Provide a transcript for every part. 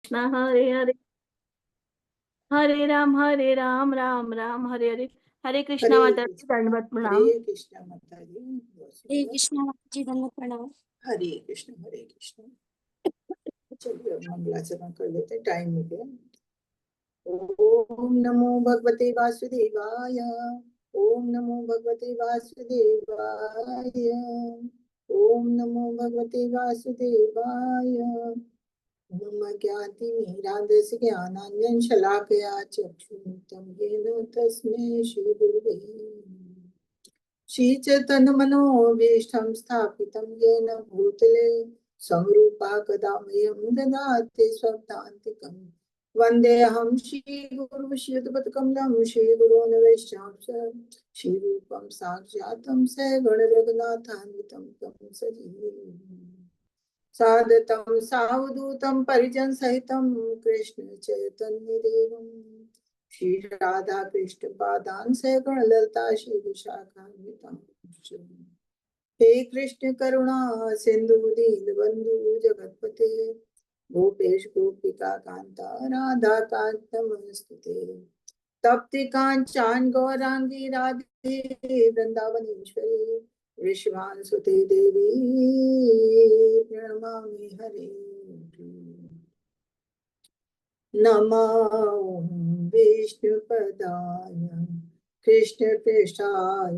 कृष्णा हरे हरे, हरे राम राम राम हरे हरे। हरे कृष्णा हरे माता जी, कृष्णा। दंडवत हरे प्रणाम। कृष्णा माता जी, बहुत हरे सुंदर। कृष्णा जी, धन्यवाद प्रणाम। हरे कृष्णा हरे कृष्णा। चलिए अब मंगलाचरण कर लेते हैं, टाइम हो गया। ओम नमो भगवते वासुदेवाय। ओम नमो भगवते वासुदेवाय। ओम नमो भगवते वासुदेवाय। मम ज्ञातिमिरान्धस्य ज्ञानाञ्जन शलाकया चक्षुरुन्मिलितं येन तस्मै श्रीगुरुवे नमः। श्रीचैतन्यमनोभीष्टं स्थापितं येन भूतले स्वरूपा कदा मह्यं ददाति स्वपदान्तिकम्। वन्देऽहं श्रीगुरुं श्रीयुतपदकमलं श्रीगुरोन् वैष्णवंश श्रीरूपं साक्षातं सगणरघुनाथान्वितं तं सजीवम्। सादतं सावधूतं परिजन सहितं कृष्ण चैतन्य देवं श्री राधा कृष्ण पादान सगण ललता श्री विशाखान्वितं। हे कृष्ण करुणा सिंधु दीन बंधु जगतपते गोपेश गोपिका कांता राधा कांत नमस्ते। तप्ति कांचन गौरांगी राधे वृंदावनेश्वरी विश्वान सुते देवी प्रणमामि हरे। नमो विष्णुपदाय कृष्ण पृष्ठाय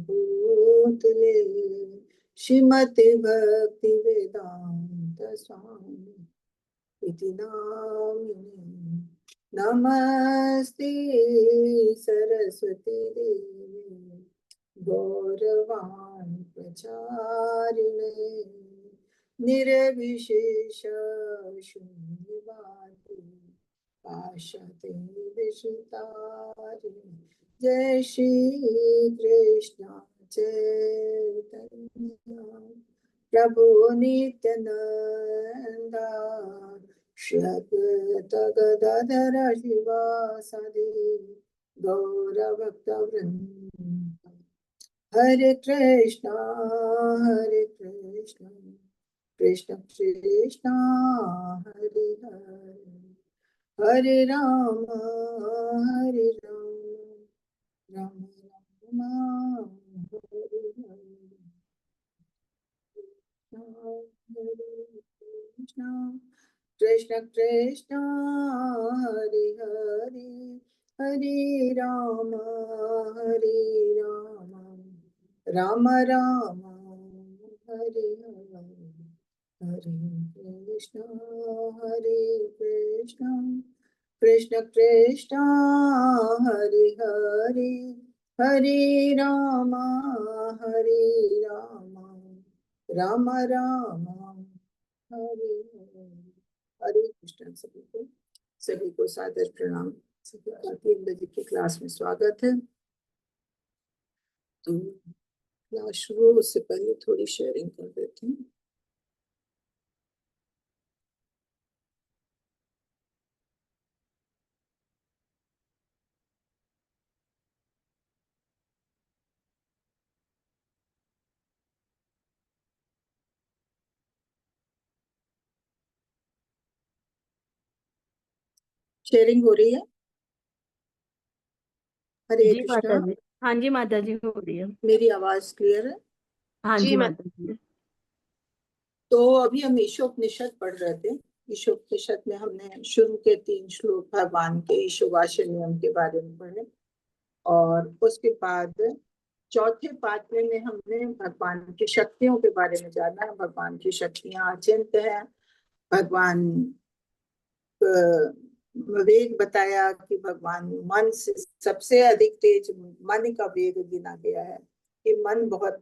भूतले श्रीमति भक्ति वेदांत स्वामी इति नामिने। नमस्ते सरस्वती देवी गौरवाणी प्रचारिणे निर्विशेष शून्यवादी पाश्चात्य विशितारिणे। जय श्री कृष्ण चैतन्य प्रभु नित्यानंदा श्री अद्वैत गदाधर शिवासादि गौरभक्तवृंद। हरे कृष्णा कृष्ण कृष्णा हरे हरे हरे राम राम राम हरे हरे। कृष्ण कृष्ण हरे हरे हरे राम राम राम हरे हरे। हरे कृष्ण कृष्ण कृष्ण हरे हरे हरे राम राम राम हरे हरे। हरे कृष्ण। सभी को सादर प्रणाम। सभी का 3 बजे की क्लास में स्वागत है। तो क्लास शुरू उससे पहले थोड़ी शेयरिंग कर देते हैं। शेयरिंग हो रही है। हरे जी माता कृष्णा। जी, हाँ जी माता जी, हो रही है। मेरी आवाज क्लियर है? हाँ जी जी मैं माता जी। तो अभी हम ईशोपनिषद पढ़ रहे थे। ईशोपनिषद में हमने शुरू के 3 श्लोक भगवान के ईशोवास्य नियम के बारे में पढ़े और उसके बाद चौथे पाठ्य में हमने भगवान की शक्तियों के बारे में जाना। भगवान की शक्तियां अचिंत है। भगवान वेग बताया कि भगवान मन से सबसे अधिक तेज मन का वेग गिना गया है कि मन बहुत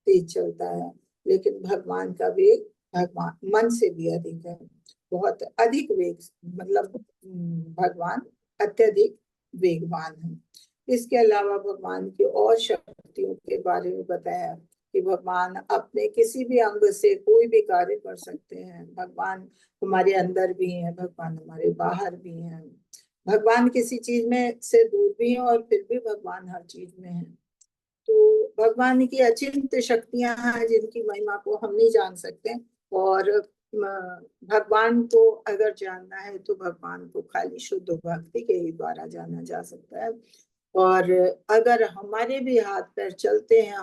तेज चलता है, लेकिन भगवान का वेग भगवान मन से भी अधिक है। बहुत अधिक वेग, मतलब भगवान अत्यधिक वेगवान है। इसके अलावा भगवान की और शक्तियों के बारे में बताया कि भगवान अपने किसी भी अंग से कोई भी कार्य कर सकते हैं। भगवान हमारे अंदर भी हैं, भगवान हमारे बाहर भी हैं। भगवान किसी चीज में से दूर भी हैं और फिर भी भगवान हर चीज में है। तो भगवान की अचिंत्य शक्तियां हैं जिनकी महिमा को हम नहीं जान सकते। और भगवान को अगर जानना है तो भगवान को खाली शुद्ध भक्ति के ही द्वारा जाना जा सकता है। और अगर हमारे भी हाथ पैर चलते हैं,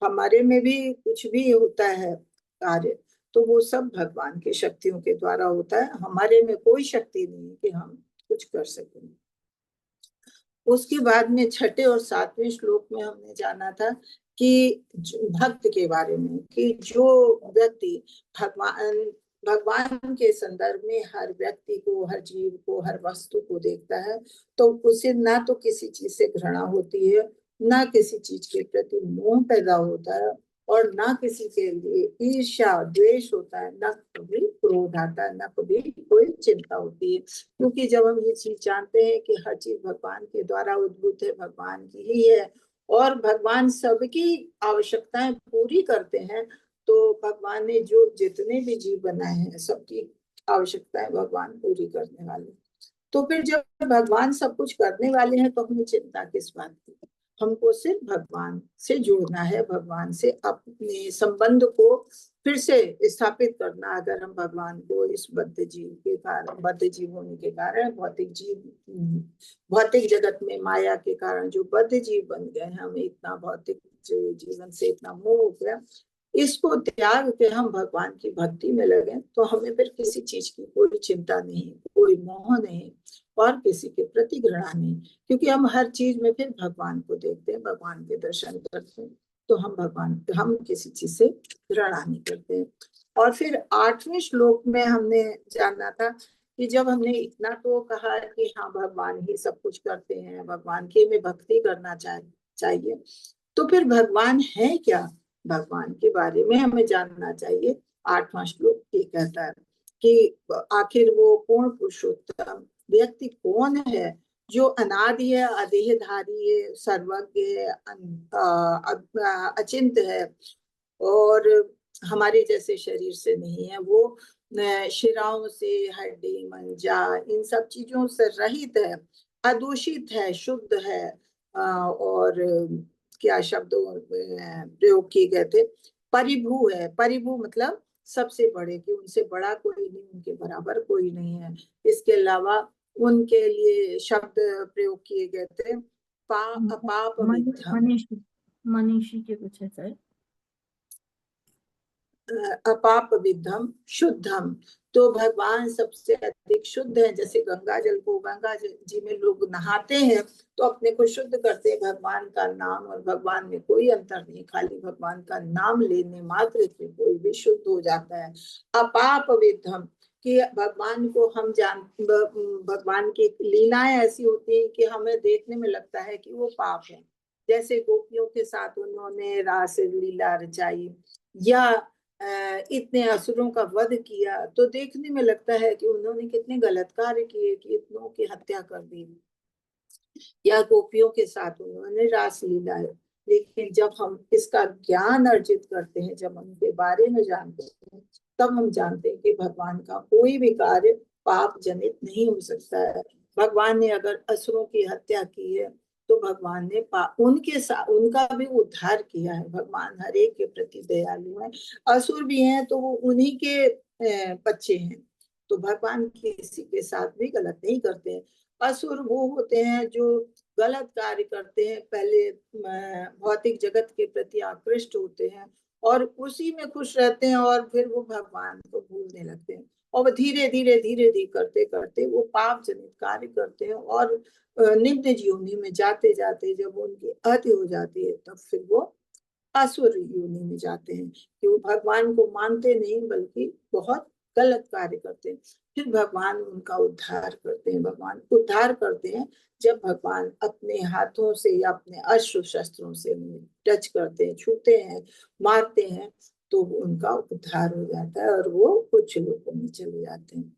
हमारे में भी कुछ भी होता है कार्य, तो वो सब भगवान की शक्तियों के द्वारा होता है। हमारे में कोई शक्ति नहीं है कि हम कुछ कर सकें। उसके बाद में छठे और सातवें श्लोक में हमने जाना था कि भक्त के बारे में, कि जो व्यक्ति भगवान भगवान के संदर्भ में हर व्यक्ति को, हर जीव को, हर वस्तु को देखता है, तो उसे ना तो किसी चीज से घृणा होती है, ना किसी चीज के प्रति मोह पैदा होता है, और ना किसी के लिए ईर्ष्या द्वेष होता है, ना कभी क्रोध आता है, ना कभी कोई चिंता होती है। क्योंकि जब हम ये चीज जानते हैं कि हर चीज भगवान के द्वारा उद्भूत है, भगवान की ही है, और भगवान सबकी आवश्यकताएं पूरी करते हैं, तो भगवान ने जो जितने भी जीव बनाए हैं सबकी आवश्यकताएं भगवान पूरी करने वाले। तो फिर जब भगवान सब कुछ करने वाले हैं तो हमें चिंता किस बात की? हमको सिर्फ भगवान से जुड़ना है, भगवान से अपने संबंध को फिर से स्थापित करना। अगर हम भगवान को इस बद्ध जीव के कारण, बद्ध जीव होने के कारण, भौतिक जगत में माया के कारण जो बद्ध जीव बन गए हैं, हमें इतना भौतिक जीवन से इतना मोह हो गया, इसको त्याग के हम भगवान की भक्ति में लगे, तो हमें फिर किसी चीज की कोई चिंता नहीं, कोई मोह नहीं, और किसी के प्रति घृणा नहीं। क्योंकि हम हर चीज में फिर भगवान को देखते हैं, भगवान के दर्शन करते हैं, तो हम किसी चीज से घृणा नहीं करते हैं। और फिर आठवें श्लोक में हमने जाना था कि जब हमने इतना तो कहा कि हाँ भगवान ही सब कुछ करते हैं, भगवान की में भक्ति करना चाहिए, तो फिर भगवान है क्या, भगवान के बारे में हमें जानना चाहिए। आठवां श्लोक ये कहता है कि आखिर वो पूर्ण पुरुषोत्तम व्यक्ति कौन है, जो अनादि है, अदेहधारी है, सर्वज्ञ है, अचिंत है, और हमारे जैसे शरीर से नहीं है, वो शिराओं से, हड्डी मंजा, इन सब चीजों से रहित है, अदूषित है, शुद्ध है, और क्या शब्द प्रयोग किए गए थे, परिभू है। परिभू मतलब सबसे बड़े, कि उनसे बड़ा कोई नहीं, उनके बराबर कोई नहीं है। इसके अलावा उनके लिए शब्द प्रयोग किए गए थे, अपाप विद्धम, मनीषी मनीषी के कुछ है सर। अपाप विद्धम शुद्धम, तो भगवान सबसे अधिक शुद्ध है। जैसे गंगा जल को, गंगा जी में लोग नहाते हैं तो अपने को शुद्ध करते हैं। भगवान का नाम और भगवान में कोई अंतर नहीं, खाली भगवान का नाम लेने मात्र से कोई भी शुद्ध हो जाता है। अपाप विद्धम, कि भगवान को हम भगवान की लीलाएं ऐसी होती हैं कि हमें देखने में लगता है कि वो पाप है। जैसे गोपियों के साथ उन्होंने रास लीला रचाई, या इतने असुरों का वध किया, तो देखने में लगता है कि उन्होंने कितने गलत कार्य किए, कि इतनों की हत्या कर दी, या गोपियों के साथ उन्होंने रास लीला है। लेकिन जब हम इसका ज्ञान अर्जित करते हैं, जब हम इनके बारे में जानते हैं, तब हम जानते हैं कि भगवान का कोई भी कार्य पाप जनित नहीं हो सकता है। भगवान ने अगर असुरों की हत्या की है, तो भगवान ने उनके साथ उनका भी उद्धार किया है। भगवान हर एक के प्रति दयालु है। असुर भी हैं तो वो उन्हीं के बच्चे हैं, तो भगवान किसी के साथ भी गलत नहीं करते हैं। असुर वो होते हैं जो गलत कार्य करते हैं, पहले भौतिक जगत के प्रति आकृष्ट होते हैं और उसी में खुश रहते हैं, और फिर वो भगवान को भूलने लगते हैं, और धीरे धीरे धीरे धीरे करते करते वो पाप जनित कार्य करते हैं, और निम्न योनि में जाते जाते जब उनकी अति हो जाती है, तब फिर वो असुर योनि में जाते हैं, कि वो भगवान को मानते नहीं बल्कि बहुत गलत कार्य करते हैं। फिर भगवान उनका उद्धार करते हैं। भगवान उद्धार करते हैं जब भगवान अपने हाथों से या अपने अस्त्र शस्त्रों से टच करते हैं, छूते हैं, मारते हैं, तो उनका उद्धार हो जाता है और वो उच्च लोकों में चले जाते हैं।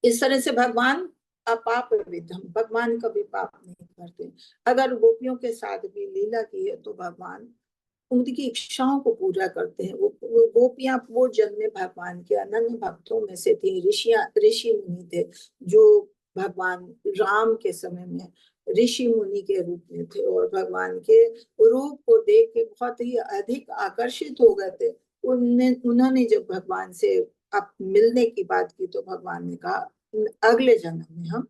इस तरह से भगवान अपाप विद्धम, भगवान कभी पाप नहीं करते। अगर गोपियों के साथ भी लीला की है तो भगवान उनकी इच्छाओं को पूरा करते हैं। वो गोपियां पूर्व जन्म में भगवान के अनन्य भक्तों में से थी, ऋषि मुनि थे, जो भगवान राम के समय में ऋषि मुनि के रूप में थे, और भगवान के रूप को देख के बहुत ही अधिक आकर्षित हो गए थे। उन्होंने जब भगवान से अब मिलने की बात की तो भगवान ने कहा अगले जन्म में हम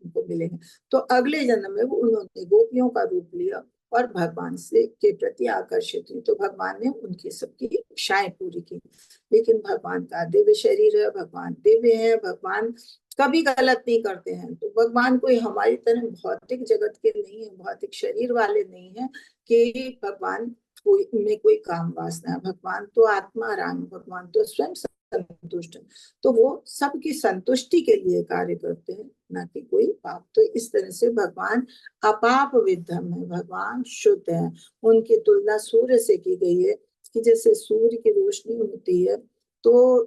उनको मिलेंगे। तो अगले जन्म में वो उन्होंने गोपियों का रूप लिया और भगवान से के प्रति आकर्षित हुई, तो भगवान ने उनकी सबकी इच्छाएं पूरी की। लेकिन भगवान का दिव्य शरीर है, भगवान दिव्य है, भगवान कभी गलत नहीं करते हैं। तो भगवान कोई हमारी तरह भौतिक जगत के नहीं है, भौतिक शरीर वाले नहीं है कि भगवान कोई में कोई काम वासना है। भगवान तो आत्मा राम, भगवान तो स्वयं संतुष्ट है, तो वो सबकी संतुष्टि के लिए कार्य करते हैं, ना कि कोई पाप। तो इस तरह से भगवान अपाप विद्धम है, भगवान शुद्ध है। उनकी तुलना सूर्य से की गई है कि जैसे सूर्य की रोशनी होती है तो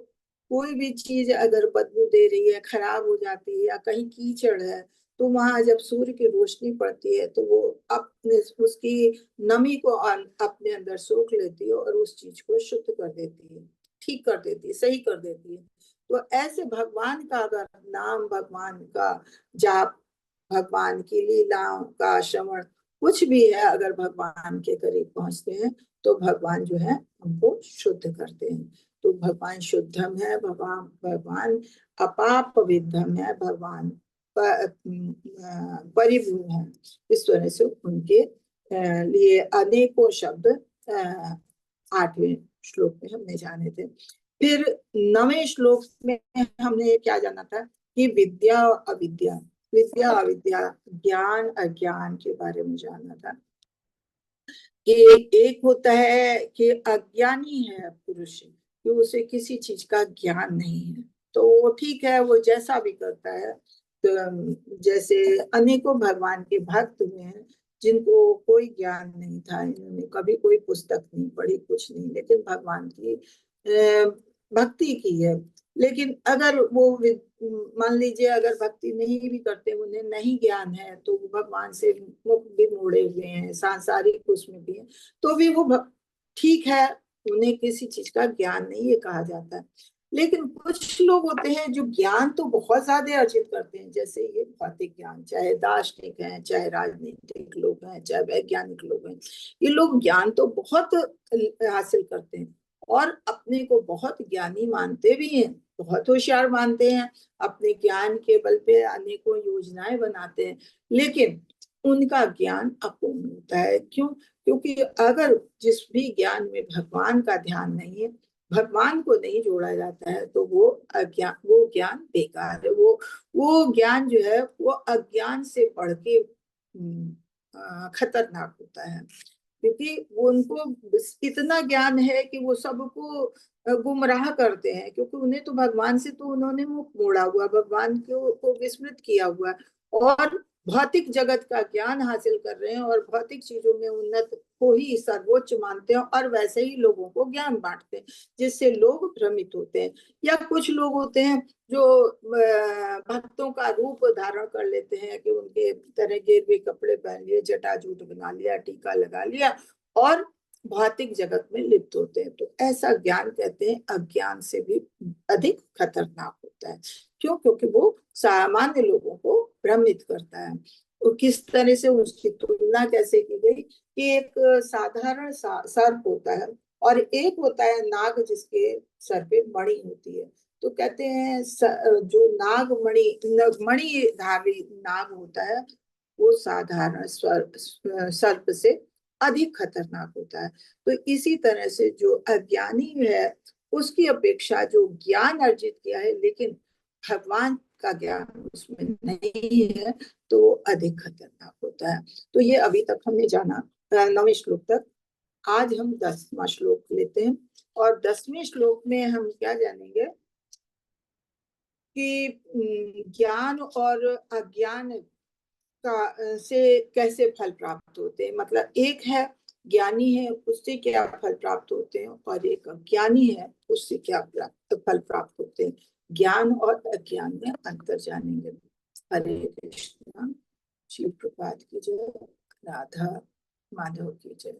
कोई भी चीज अगर बदबू दे रही है, खराब हो जाती है या कहीं कीचड़ है, तो वहां जब सूर्य की रोशनी पड़ती है तो वो अपने उसकी नमी को अपने अंदर सोख लेती है और उस चीज को शुद्ध कर देती है, ठीक कर देती है, सही कर देती है। तो ऐसे भगवान का अगर नाम, भगवान का जाप, भगवान की लीलाओं का श्रवण कुछ भी है, अगर भगवान के करीब पहुंचते हैं तो भगवान जो है हमको शुद्ध करते हैं। तो भगवान शुद्धम है, भगवान भगवान अपाप विद्धम है, भगवान परिभू है। इस तरह से उनके लिए अनेकों शब्द 8वें श्लोक में हमने जाने थे। फिर 9वें श्लोक में हमने क्या जाना था कि विद्या अविद्या, विद्या अविद्या, ज्ञान अज्ञान के बारे में जाना था। कि एक होता है कि अज्ञानी है पुरुष, कि उसे किसी चीज का ज्ञान नहीं है, तो वो ठीक है, वो जैसा भी करता है। तो जैसे अनेकों भगवान के भक्त हुए हैं जिनको कोई ज्ञान नहीं था, इन्होंने कभी कोई पुस्तक नहीं पढ़ी, कुछ नहीं, लेकिन भगवान की भक्ति की है। लेकिन अगर वो मान लीजिए अगर भक्ति नहीं भी करते, उन्हें नहीं ज्ञान है, तो वो भगवान से मुख भी मोड़े हुए हैं, सांसारिक उसमें भी है, तो भी वो ठीक है, उन्हें किसी चीज का ज्ञान नहीं ये कहा जाता है। लेकिन कुछ लोग होते हैं जो ज्ञान तो बहुत ज्यादा अर्जित करते हैं, जैसे ये भौतिक ज्ञान, चाहे दार्शनिक हैं, चाहे राजनीतिक लोग हैं, चाहे वैज्ञानिक लोग हैं, ये लोग ज्ञान तो बहुत हासिल करते हैं और अपने को बहुत ज्ञानी मानते भी हैं, बहुत होशियार मानते हैं, अपने ज्ञान के बल पे अनेकों योजनाएं बनाते हैं। लेकिन उनका ज्ञान अपूर्ण होता है। क्यों? क्योंकि अगर जिस भी ज्ञान में भगवान का ध्यान नहीं है, भगवान को नहीं जोड़ा जाता है, तो वो अज्ञान, वो ज्ञान बेकार है। वो ज्ञान जो है वो अज्ञान से बढ़ के खतरनाक होता है। क्योंकि वो उनको इतना ज्ञान है कि वो सबको गुमराह करते हैं, क्योंकि उन्हें तो भगवान से तो उन्होंने मुख मोड़ा हुआ, भगवान को विस्मृत किया हुआ है और भौतिक जगत का ज्ञान हासिल कर रहे हैं और भौतिक चीजों में उन्नत को ही सर्वोच्च मानते हैं और वैसे ही लोगों को ज्ञान बांटते हैं, जिससे लोग भ्रमित होते हैं। या कुछ लोग होते हैं जो भक्तों का रूप धारण कर लेते हैं, कि उनके तरह गेरुए कपड़े पहन लिए, जटाजूट बना लिया, टीका लगा लिया और भौतिक जगत में लिप्त होते हैं। तो ऐसा ज्ञान कहते हैं अज्ञान से भी अधिक खतरनाक होता है। क्यों? क्योंकि वो सामान्य लोगों को भ्रमित करता है। तो किस तरह से उसकी तुलना कैसे की गई कि एक साधारण सर्प होता है और एक होता है नाग, जिसके सर पे मणि होती है। तो कहते हैं जो मणिधारी नाग होता है वो साधारण सर्प से अधिक खतरनाक होता है। तो इसी तरह से जो अज्ञानी है उसकी अपेक्षा जो ज्ञान अर्जित किया है लेकिन भगवान का ज्ञान उसमें नहीं है, तो वो अधिक खतरनाक होता है। तो ये अभी तक हमने जाना 9वें श्लोक तक। आज हम 10वां श्लोक लेते हैं और 10वें श्लोक में हम क्या जानेंगे कि ज्ञान और अज्ञान का से कैसे फल प्राप्त होते हैं। मतलब एक है ज्ञानी है, उससे क्या फल प्राप्त होते हैं, और एक अज्ञानी है, उससे क्या फल प्राप्त होते हैं। ज्ञान और अज्ञान में अंतर जानेंगे। हरे कृष्णा। शिव प्रभात की जय। राधा माधव की जय।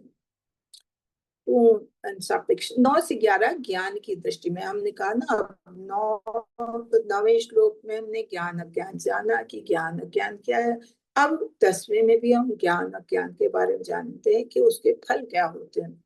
सापेक्ष 9 से 11 ज्ञान की दृष्टि में हमने कहा ना। 9वें श्लोक में हमने ज्ञान अज्ञान जाना कि ज्ञान अज्ञान क्या है। अब 10वें में भी हम ज्ञान अज्ञान के बारे में जानते हैं कि उसके फल क्या होते हैं।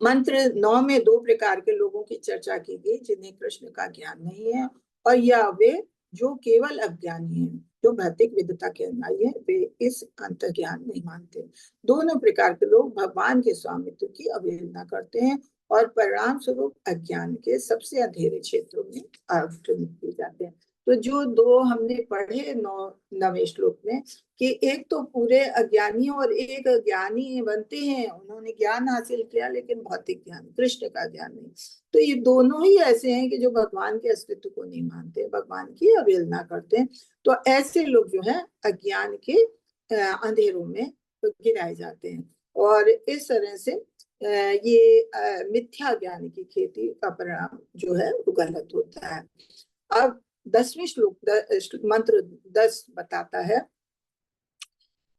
मंत्र 9 में 2 प्रकार के लोगों की चर्चा की गई, जिन्हें कृष्ण का ज्ञान नहीं है, और या वे जो केवल अज्ञानी हैं, जो भौतिक विद्वता के अनुयायी हैं, वे इस अंतर ज्ञान नहीं मानते। दोनों प्रकार के लोग भगवान के स्वामित्व की अवहेलना करते हैं और परिणाम स्वरूप अज्ञान के सबसे अंधेरे क्षेत्रों में अवतीर्ण किए जाते हैं। तो जो दो हमने पढ़े 9वें श्लोक में, कि एक तो पूरे अज्ञानी और एक ज्ञानी बनते हैं, उन्होंने ज्ञान हासिल किया लेकिन भौतिक ज्ञान, कृष्ण का ज्ञान नहीं। तो ये दोनों ही ऐसे हैं कि जो भगवान के अस्तित्व को नहीं मानते, भगवान की अवहेलना करते हैं। तो ऐसे लोग जो है अज्ञान के अंधेरों में गिराए जाते हैं, और इस तरह से ये मिथ्या ज्ञान की खेती का परिणाम जो है वो गलत होता है। अब 10वें श्लोक मंत्र 10 बताता है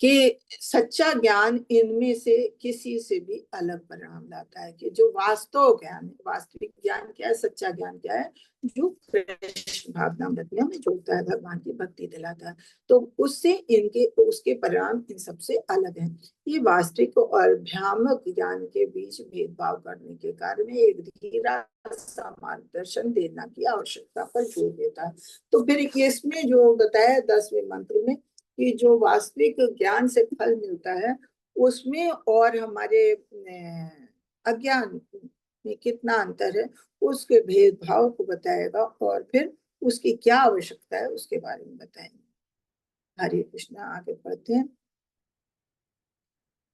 कि सच्चा ज्ञान इनमें से किसी से भी अलग परिणाम लाता है, कि जो वास्तव ज्ञान है, वास्तविक ज्ञान क्या है, सच्चा ज्ञान क्या है, जो कृष्ण भावनामृत में हमें जोड़ता है, भगवान की भक्ति दिलाता है, तो उससे उसके परिणाम इन सबसे अलग हैं। ये वास्तविक और भ्रामक ज्ञान के बीच भेदभाव करने के कारण एक धीरा सा मार्गदर्शन देना की आवश्यकता पर जोर देता है। तो फिर इसमें जो बताया 10वें मंत्र में कि जो वास्तविक ज्ञान से फल मिलता है, उसमें और हमारे अज्ञान में कितना अंतर है, उसके भेदभाव को बताएगा, और फिर उसकी क्या आवश्यकता है उसके बारे में बताएंगे। हरे कृष्ण। आगे पढ़ते हैं।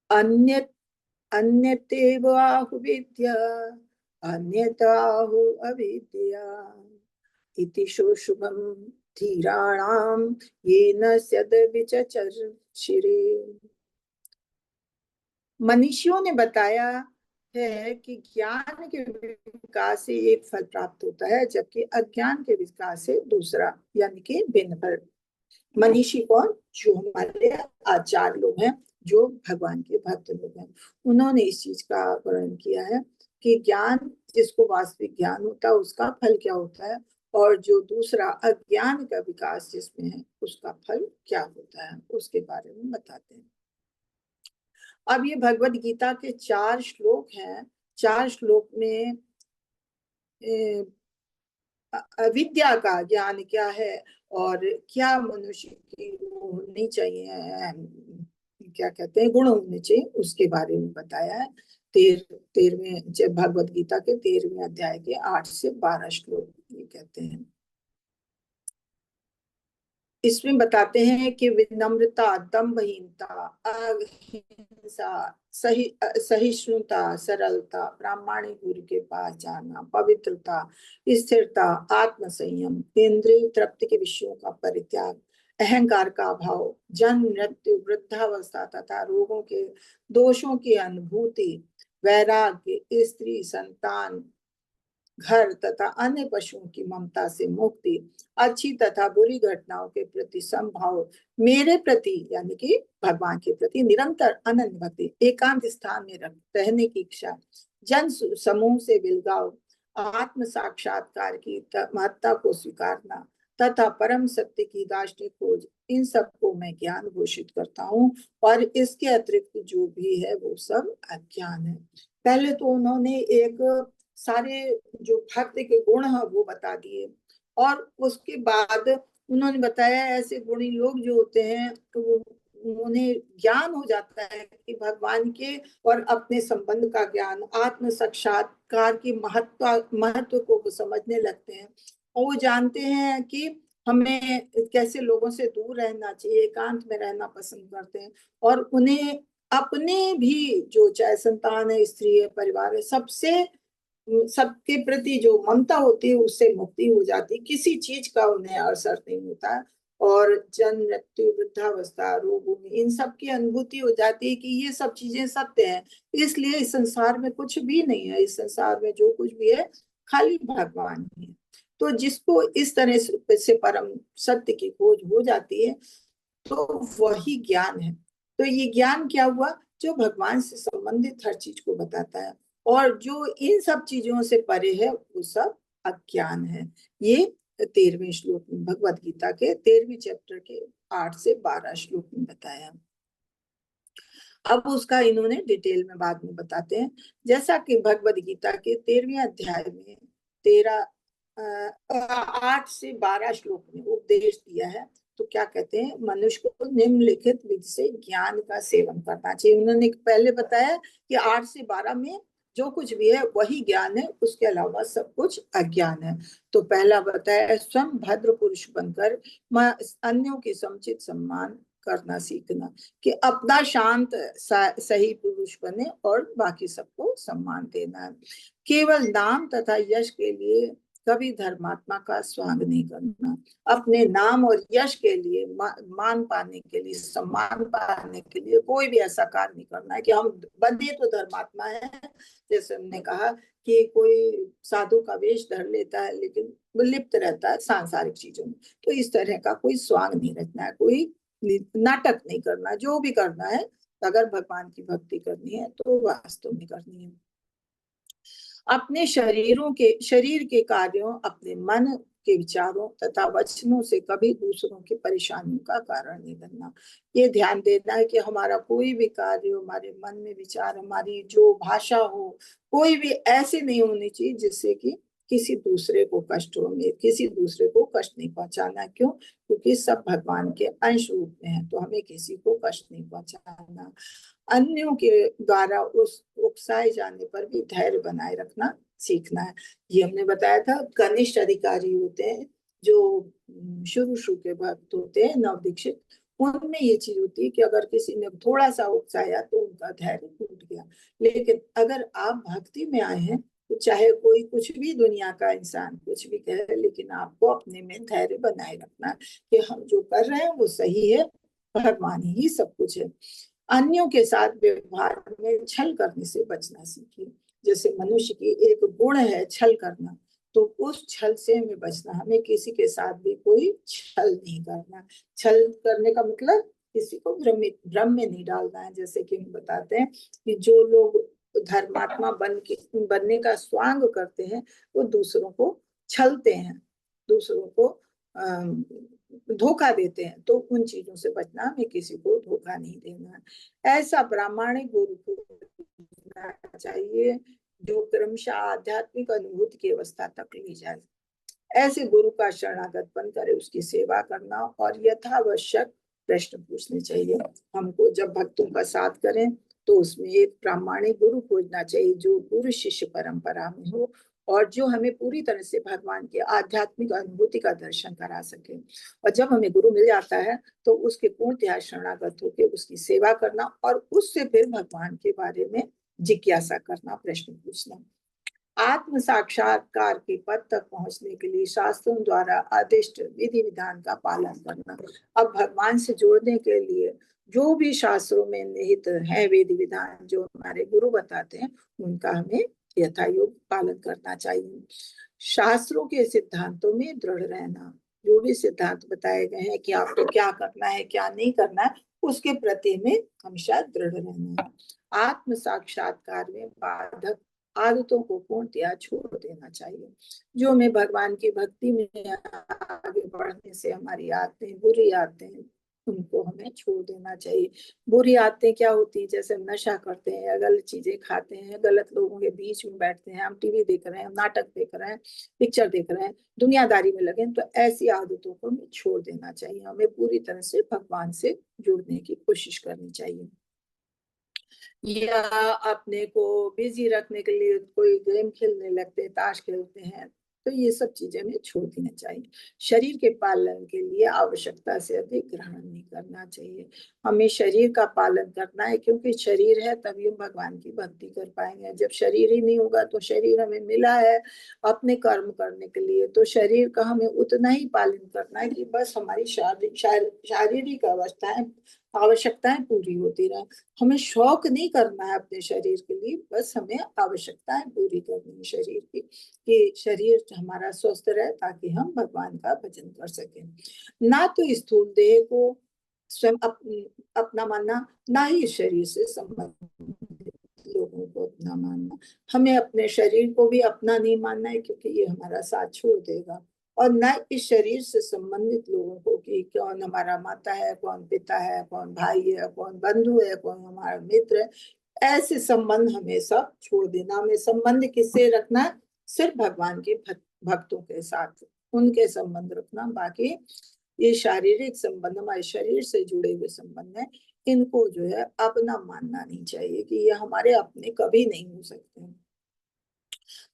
अन्य अन्यतेव आहु विद्या अन्यताहु अविद्या इति शुभम धीराणाम येन स्यद विचचर्चिरे। मनीषियों ने बताया है कि ज्ञान के विकास से एक फल प्राप्त होता है, जबकि अज्ञान के विकास से दूसरा, यानी कि भिन्न फल। मनीषी कौन? जो हमारे आचार्य लोग हैं, जो भगवान के भक्त लोग हैं, उन्होंने इस चीज का वर्णन किया है कि ज्ञान जिसको वास्तविक ज्ञान होता है उसका फल क्या होता है, और जो दूसरा अज्ञान का विकास जिसमें है उसका फल क्या होता है, उसके बारे में बताते हैं। अब ये भगवत गीता के 4 श्लोक हैं। 4 श्लोक में अविद्या का ज्ञान क्या है, और क्या मनुष्य की होनी चाहिए, क्या कहते हैं, गुण होने चाहिए, उसके बारे में बताया है। 13वें जब भगवत गीता के 13वें अध्याय के 8 से 12 श्लोक ये कहते हैं। इसमें बताते हैं कि विनम्रता, दम्भहीनता, अहिंसा, सहिष्णुता, सरलता, प्रामाणिक गुरु के पास जाना, पवित्रता, स्थिरता, आत्म संयम, इंद्रिय तृप्ति के विषयों का परित्याग, अहंकार का अभाव, जन्म मृत्यु वृद्धावस्था तथा रोगों के दोषों की अनुभूति, वैराग्य, स्त्री संतान, घर तथा अन्य पशुओं की ममता से मुक्ति, अच्छी तथा बुरी घटनाओं के प्रति संभाव, मेरे प्रति यानी कि भगवान के प्रति निरंतर अनन्य भक्ति, एकांत स्थान में रहने की इच्छा, जन समूह से विलगाव, आत्म साक्षात्कार की महत्ता को स्वीकारना तथा परम सत्य की दार्शनिक खोज, इन सबको मैं ज्ञान घोषित करता हूँ, और इसके अतिरिक्त जो भी है वो सब अज्ञान है। पहले तो उन्होंने एक सारे जो भक्ति के गुण है वो बता दिए, और उसके बाद उन्होंने बताया ऐसे गुणी लोग जो होते हैं तो उन्हें ज्ञान हो जाता है कि भगवान के और अपने संबंध का ज्ञान, आत्म साक्षात्कार की महत्व को वो समझने लगते हैं, और वो जानते हैं कि हमें कैसे लोगों से दूर रहना चाहिए, एकांत में रहना पसंद करते हैं, और उन्हें अपने भी जो चाहे संतान है, स्त्री है, परिवार है, सबके प्रति जो ममता होती है उससे मुक्ति हो जाती है, किसी चीज का उन्हें असर नहीं होता है, और जन्म मृत्यु वृद्धावस्था रोगों में इन सब की अनुभूति हो जाती है कि ये सब चीजें सत्य हैं, इसलिए इस संसार में कुछ भी नहीं है, इस संसार में जो कुछ भी है खाली भगवान ही है। तो जिसको इस तरह से परम सत्य की खोज हो जाती है तो वही ज्ञान है। तो ये ज्ञान क्या हुआ? जो भगवान से संबंधित हर चीज को बताता है, और जो इन सब चीजों से परे है वो सब अज्ञान है। ये 13वें श्लोक में भगवत गीता के 13वें चैप्टर के 8 से 12 श्लोक में बताया। अब उसका इन्होंने डिटेल में बाद में बताते हैं। जैसा कि भगवद गीता के 13वें अध्याय में 8 से 12 श्लोक में उपदेश दिया है। तो क्या कहते हैं, मनुष्य को निम्नलिखित विधि से ज्ञान का सेवन करना चाहिए। उन्होंने पहले बताया कि 8 से 12 में जो कुछ भी है वही ज्ञान है, उसके अलावा सब कुछ अज्ञान है। तो पहला बताया, स्वयं भद्र पुरुष बनकर अन्यों के समुचित सम्मान करना सीखना, कि अपना शांत सही पुरुष बने और बाकी सबको सम्मान देना है। केवल नाम तथा यश के लिए कभी धर्मात्मा का स्वांग नहीं करना। अपने नाम और यश के लिए, मान पाने के लिए, सम्मान पाने के लिए कोई भी ऐसा कार्य नहीं करना है कि हम बंदे तो धर्मात्मा है। जैसे हमने कहा कि कोई साधु का वेश धर लेता है लेकिन वो लिप्त रहता है सांसारिक चीजों में, तो इस तरह का कोई स्वांग नहीं रखना है, कोई नाटक नहीं करना। जो भी करना है, अगर भगवान की भक्ति करनी है तो वास्तव में करनी है। अपने शरीर के कार्यों, अपने मन के विचारों तथा वचनों से कभी दूसरों की परेशानियों का कारण नहीं बनना। ये ध्यान देना है कि हमारा कोई भी कार्य, हमारे मन में विचार, हमारी जो भाषा हो, कोई भी ऐसे नहीं होनी चाहिए जिससे कि किसी दूसरे को कष्ट हो, किसी दूसरे को कष्ट नहीं पहुंचाना। क्यों? क्योंकि सब भगवान के अंश रूप में है, तो हमें किसी को कष्ट नहीं पहुंचाना। अन्यों के द्वारा उस उकसाए जाने पर भी धैर्य बनाए रखना सीखना है। ये हमने बताया था, कनिष्ठ अधिकारी होते हैं जो शुरू शुरू के भक्त होते हैं, नवदीक्षित, उनमें ये चीज होती है कि अगर किसी ने थोड़ा सा उकसाया तो उनका धैर्य टूट गया। लेकिन अगर आप भक्ति में आए हैं तो चाहे कोई कुछ भी, दुनिया का इंसान कुछ भी कहे, लेकिन आपको अपने में धैर्य बनाए रखना कि हम जो कर रहे हैं वो सही है, भगवान ही सब कुछ है। अन्यों के साथ व्यवहार में छल करने से बचना सीखिए। जैसे मनुष्य की एक गुण है छल करना, तो उस छल से हमें बचना। हमें किसी के साथ भी कोई छल नहीं करना। छल करने का मतलब किसी को भ्रम में नहीं डालना है। जैसे कि हम बताते हैं कि जो लोग धर्मात्मा बनने का स्वांग करते हैं, वो दूसरों को छलते हैं, दूसरों को धोखा देते हैं। तो उन चीजों से बचना, हमें किसी को धोखा नहीं देना है। ऐसा प्रामाणिक गुरु को चाहिए जो क्रमशः आध्यात्मिक अनुभूति की अवस्था तक ले जाए। ऐसे गुरु का शरणागत बनकर उसकी सेवा करना और यथावश्यक प्रश्न पूछने चाहिए। हमको जब भक्तों का साथ करें तो उसमें एक प्रामाणिक गुरु खोजना चाहिए जो गुरु शिष्य परंपरा में हो और जो हमें पूरी तरह से भगवान की आध्यात्मिक अनुभूति का दर्शन करा सके। और जब हमें गुरु मिल जाता है तो उसके पूर्णतया शरणागत होकर उसकी सेवा करना और उससे फिर भगवान के बारे में जिज्ञासा करना, प्रश्न पूछना। आत्म साक्षात्कार के पद तक पहुंचने के लिए शास्त्रों द्वारा आदिष्ट विधि विधान का पालन करना। अब भगवान से जोड़ने के लिए जो भी शास्त्रों में निहित है विधि विधान, जो हमारे गुरु बताते हैं, उनका हमें यथायोग पालन करना चाहिए। शास्त्रों के सिद्धांतों में दृढ़ रहना। जो भी सिद्धांत बताए गए हैं कि आपको क्या करना है, क्या नहीं करना है, उसके प्रति में हमेशा दृढ़ रहना है। आत्म साक्षात्कार में बाधक आदतों को पूर्णतया छोड़ देना चाहिए। जो हमें भगवान की भक्ति में आगे बढ़ने से हमारी आदतें, बुरी आदतें, उनको हमें छोड़ देना चाहिए। बुरी आदतें क्या होती है? जैसे हम नशा करते हैं, गलत चीजें खाते हैं, गलत लोगों के बीच में बैठते हैं, हम टीवी देख रहे हैं, नाटक देख रहे हैं, पिक्चर देख रहे हैं, दुनियादारी में लगे, तो ऐसी आदतों को हमें छोड़ देना चाहिए। हमें पूरी तरह से भगवान से जुड़ने की कोशिश करनी चाहिए। या अपने को बिजी रखने के लिए कोई गेम खेलने लगते हैं, ताश खेलते हैं, तो ये सब चीजें हमें छोड़ देना चाहिए। शरीर के पालन के लिए आवश्यकता से अधिक ग्रहण नहीं करना चाहिए। हमें शरीर का पालन करना है, क्योंकि शरीर है तभी हम भगवान की भक्ति कर पाएंगे। जब शरीर ही नहीं होगा तो शरीर हमें मिला है अपने कर्म करने के लिए, तो शरीर का हमें उतना ही पालन करना है कि बस हमारी शारीरिक आवश्यकताएं पूरी होती रहे। हमें शौक नहीं करना है अपने शरीर के लिए, बस हमें आवश्यकताएं पूरी करनी है शरीर की, कि शरीर हमारा स्वस्थ रहे ताकि हम भगवान का भजन कर सकें। ना तो स्थूल देह को स्वयं अपना मानना, ना ही शरीर से संबंधित लोगों को अपना मानना। हमें अपने शरीर को भी अपना नहीं मानना है, क्योंकि ये हमारा साथ छोड़ देगा। और न इस शरीर से संबंधित लोगों को कि कौन हमारा माता है, कौन पिता है, कौन भाई है, कौन बंधु है, कौन हमारा मित्र है, ऐसे संबंध हमेशा छोड़ देना। हमें संबंध किससे रखना है? सिर्फ भगवान के भक्तों के साथ उनके संबंध रखना। बाकी ये शारीरिक संबंध, हमारे शरीर से जुड़े हुए संबंध है, इनको जो है अपना मानना नहीं चाहिए कि ये हमारे अपने कभी नहीं हो सकते हैं।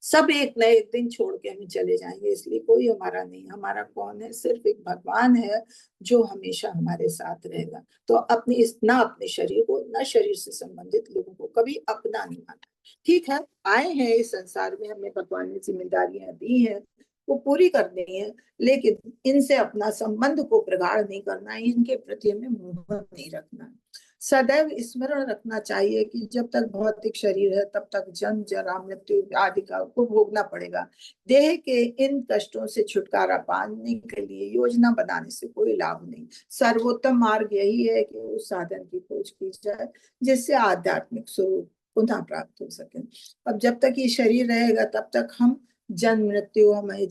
सब एक न एक दिन छोड़ के हमें चले जाएंगे, इसलिए कोई हमारा नहीं। हमारा कौन है? सिर्फ एक भगवान है जो हमेशा हमारे साथ रहेगा। तो अपनी ना अपने शरीर को, ना शरीर से संबंधित लोगों को कभी अपना नहीं माना। ठीक है, आए हैं इस संसार में, हमें भगवान ने जिम्मेदारियां दी हैं, वो पूरी करनी है, लेकिन इनसे अपना संबंध को प्रगाढ़ नहीं करना है, इनके प्रति हमें मोह नहीं रखना है। सदैव स्मरण रखना चाहिए कि जब तक भौतिक शरीर है तब तक जन्म, जरा, मृत्यु आदि का को भोगना पड़ेगा। देह के इन कष्टों से छुटकारा पाने के लिए योजना बनाने से कोई लाभ नहीं। सर्वोत्तम मार्ग यही है कि उस साधन की खोज की जाए जिससे आध्यात्मिक स्वरूप पुनः प्राप्त हो सके। अब जब तक ये शरीर रहेगा तब तक हम जन्म, मृत्यु, हमें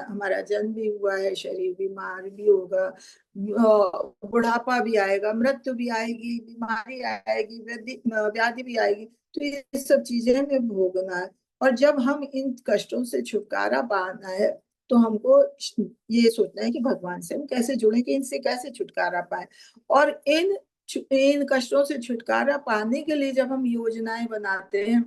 हमारा जन्म भी हुआ है, शरीर बीमार भी होगा, बुढ़ापा भी आएगा, मृत्यु भी आएगी, बीमारी आएगी, व्याधि भी आएगी। तो ये सब चीजें हमें भोगना है। और जब हम इन कष्टों से छुटकारा पाना है तो हमको ये सोचना है कि भगवान से हम कैसे जुड़े, कि इनसे कैसे छुटकारा पाए। और इन कष्टों से छुटकारा पाने के लिए जब हम योजनाएं बनाते हैं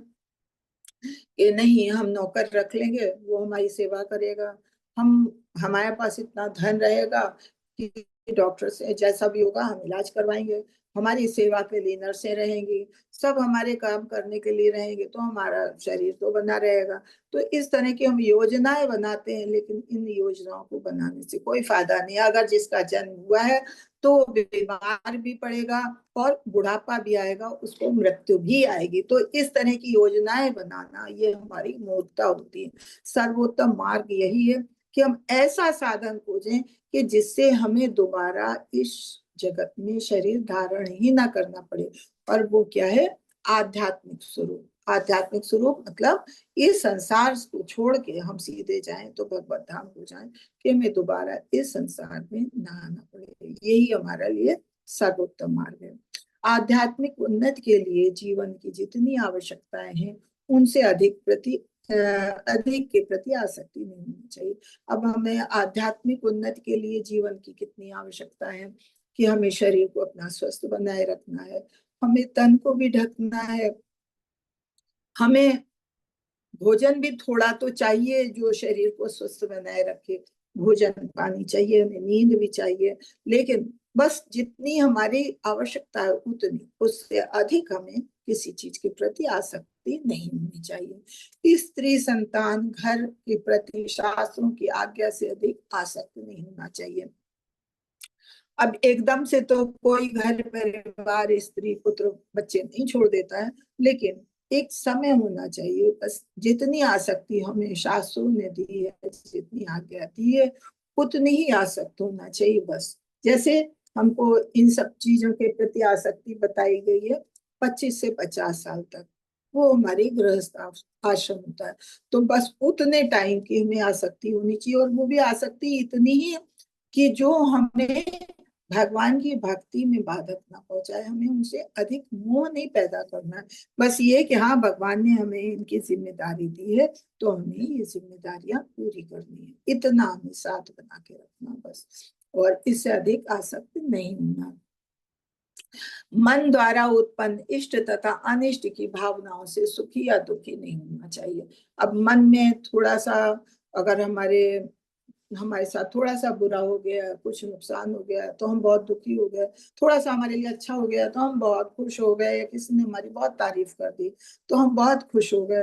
कि नहीं हम नौकर रख लेंगे, वो हमारी सेवा करेगा, हम हमारे पास इतना धन रहेगा कि डॉक्टर से जैसा भी होगा हम इलाज करवाएंगे, हमारी सेवा के लिए नर्सें रहेंगी, सब हमारे काम करने के लिए रहेंगे, तो हमारा शरीर तो बना रहेगा। तो इस तरह की हम योजनाएं बनाते हैं, लेकिन इन योजनाओं को बनाने से कोई फायदा नहीं। अगर जिसका जन्म हुआ है तो बीमार भी पड़ेगा और बुढ़ापा भी आएगा, उसको मृत्यु भी आएगी। तो इस तरह की योजनाएं बनाना ये हमारी मूर्खता होती है। सर्वोत्तम मार्ग यही है कि हम ऐसा साधन खोजें कि जिससे हमें दोबारा इस जगत में शरीर धारण ही ना करना पड़े। और वो क्या है? आध्यात्मिक स्वरूप। आध्यात्मिक स्वरूप मतलब इस संसार को छोड़ के हम सीधे जाएं तो भगवत धाम हो जाएं, कि हमें दोबारा इस संसार में ना आना पड़े। यही हमारे लिए सर्वोत्तम मार्ग है। आध्यात्मिक उन्नति के लिए जीवन की जितनी आवश्यकताएं हैं उनसे अधिक के प्रति आसक्ति नहीं होनी चाहिए। अब हमें आध्यात्मिक उन्नति के लिए जीवन की कितनी आवश्यकता है कि हमें शरीर को अपना स्वस्थ बनाए रखना है, हमें तन को भी ढकना है, हमें भोजन भी थोड़ा तो चाहिए जो शरीर को स्वस्थ बनाए रखे, भोजन पानी चाहिए, हमें नींद भी चाहिए, लेकिन बस जितनी हमारी आवश्यकता है उतनी, उससे अधिक हमें किसी चीज के प्रति आसक्ति नहीं होनी चाहिए। स्त्री, संतान, घर के प्रति शास्त्रों की आज्ञा से अधिक आसक्त नहीं होना चाहिए। अब एकदम से तो कोई घर परिवार, स्त्री, पुत्र, बच्चे नहीं छोड़ देता है, लेकिन एक समय होना चाहिए। बस जितनी आसक्ति हमें शास्त्रों ने दी है, जितनी आज्ञा दी है, उतनी ही आसक्त होना चाहिए बस। जैसे हमको इन सब चीजों के प्रति आसक्ति बताई गई है 25 से 50 साल तक, वो हमारी गृहस्थ आश्रम होता है। तो बस उतने टाइम की हमें आसक्ति होनी चाहिए, और वो भी आसक्ति इतनी ही कि जो हमें भगवान की भक्ति में बाधक ना पहुंचाए। हमें उनसे अधिक मोह नहीं पैदा करना है। बस ये कि हाँ भगवान ने हमें इनकी जिम्मेदारी दी है तो हमें ये जिम्मेदारियां पूरी करनी है, इतना हमें साथ बना के रखना बस, और इससे अधिक आसक्त नहीं होना। मन द्वारा उत्पन्न इष्ट तथा अनिष्ट की भावनाओं से सुखी या दुखी नहीं होना चाहिए। अब मन में थोड़ा सा अगर हमारे साथ थोड़ा सा बुरा हो गया, कुछ नुकसान हो गया तो हम बहुत दुखी हो गए, थोड़ा सा हमारे लिए अच्छा हो गया तो हम बहुत खुश हो गए, या किसी ने हमारी बहुत तारीफ कर दी तो हम बहुत खुश हो गए।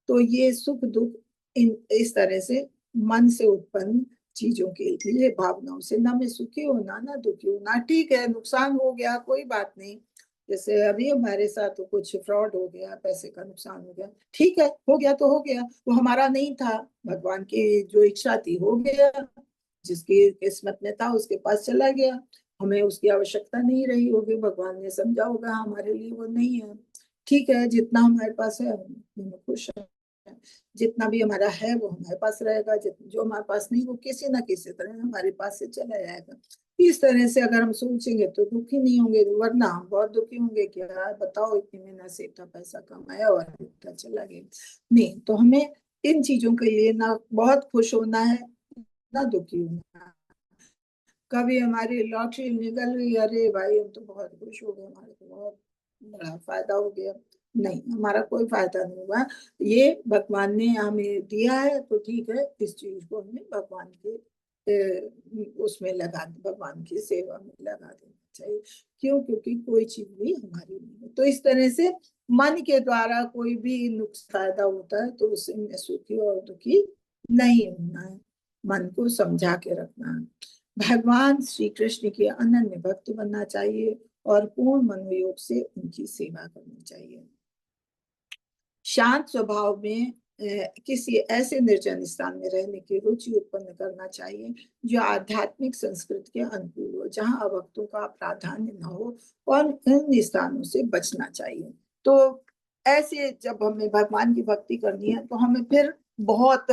तो ये सुख दुख इस तरह से मन से उत्पन्न चीजों के लिए भावनाओं से, ना मैं सुखी होना ना दुखी होना। ठीक है, नुकसान हो गया कोई बात नहीं, जैसे अभी हमारे साथ तो कुछ फ्रॉड हो गया, पैसे का नुकसान हो गया, ठीक है, हो गया तो हो गया, वो हमारा नहीं था, भगवान की जो इच्छा थी हो गया, जिसकी किस्मत में था उसके पास चला गया, हमें उसकी आवश्यकता नहीं रही होगी, भगवान ने समझा होगा हमारे लिए वो नहीं है। ठीक है, जितना हमारे पास है हम खुश हैं, जितना भी हमारा है वो हमारे पास रहेगा, जो हमारे पास नहीं वो किसी ना किसी तरह हमारे पास से चला जाएगा। इस तरह से अगर हम सोचेंगे तो दुखी नहीं होंगे, वरना हम बहुत दुखी होंगे कि यार बताओ इतनी मेहनत से इतना पैसा कमाया और इतना चला गया। नहीं, तो हमें इन चीजों के लिए ना बहुत खुश होना है ना दुखी होना है। कभी हमारी लॉटरी निकल गई, अरे भाई हम तो बहुत खुश हो गए, हमारे को बहुत बड़ा फायदा हो गया। नहीं, हमारा कोई फायदा नहीं हुआ। ये भगवान ने हमें दिया है तो ठीक है, इस चीज को हमें भगवान के उसमें लगा, भगवान की सेवा में लगा देना चाहिए। क्यों? क्योंकि कोई चीज भी हमारी नहीं है। तो इस तरह से मन के द्वारा कोई भी नुक्स फायदा होता है तो उससे हमें सुखी और दुखी नहीं होना है, मन को समझा के रखना है। भगवान श्री कृष्ण के अनन्य भक्त बनना चाहिए और पूर्ण मनोयोग से उनकी सेवा करनी चाहिए। शांत स्वभाव में किसी ऐसे निर्जन स्थान में रहने की रुचि उत्पन्न करना चाहिए जो आध्यात्मिक संस्कृति के अनुकूल हो, जहाँ अभक्तों का प्राधान्य न हो, और इन स्थानों से बचना चाहिए। तो ऐसे जब हमें भगवान की भक्ति करनी है तो हमें फिर बहुत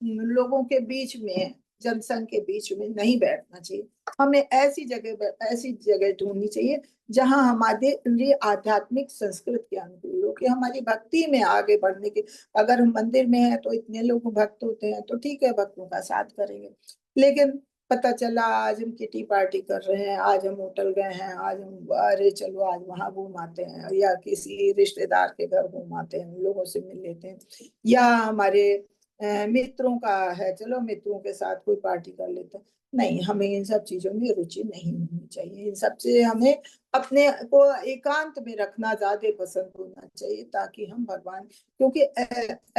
लोगों के बीच में, जनसंघ के बीच में नहीं बैठना चाहिए। हमें ऐसी जगह ढूंढनी चाहिए जहां हमारे आध्यात्मिक संस्कृति के अनुकूल हो, कि हमारी भक्ति में आगे बढ़ने की। अगर हम मंदिर में हैं तो इतने लोग भक्त होते हैं तो ठीक है, भक्तों का साथ करेंगे। लेकिन पता चला आज हम किटी पार्टी कर रहे हैं, आज हम होटल गए हैं, आज हम अरे चलो आज वहां घूम आते हैं, या किसी रिश्तेदार के घर घूम आते हैं, लोगों से मिल लेते हैं, या हमारे मित्रों का है, चलो मित्रों के साथ कोई पार्टी कर लेते हैं। नहीं, हमें इन सब चीजों में रुचि नहीं होनी चाहिए। इन सब से हमें अपने को एकांत में रखना ज्यादा पसंद होना चाहिए, ताकि हम भगवान, क्योंकि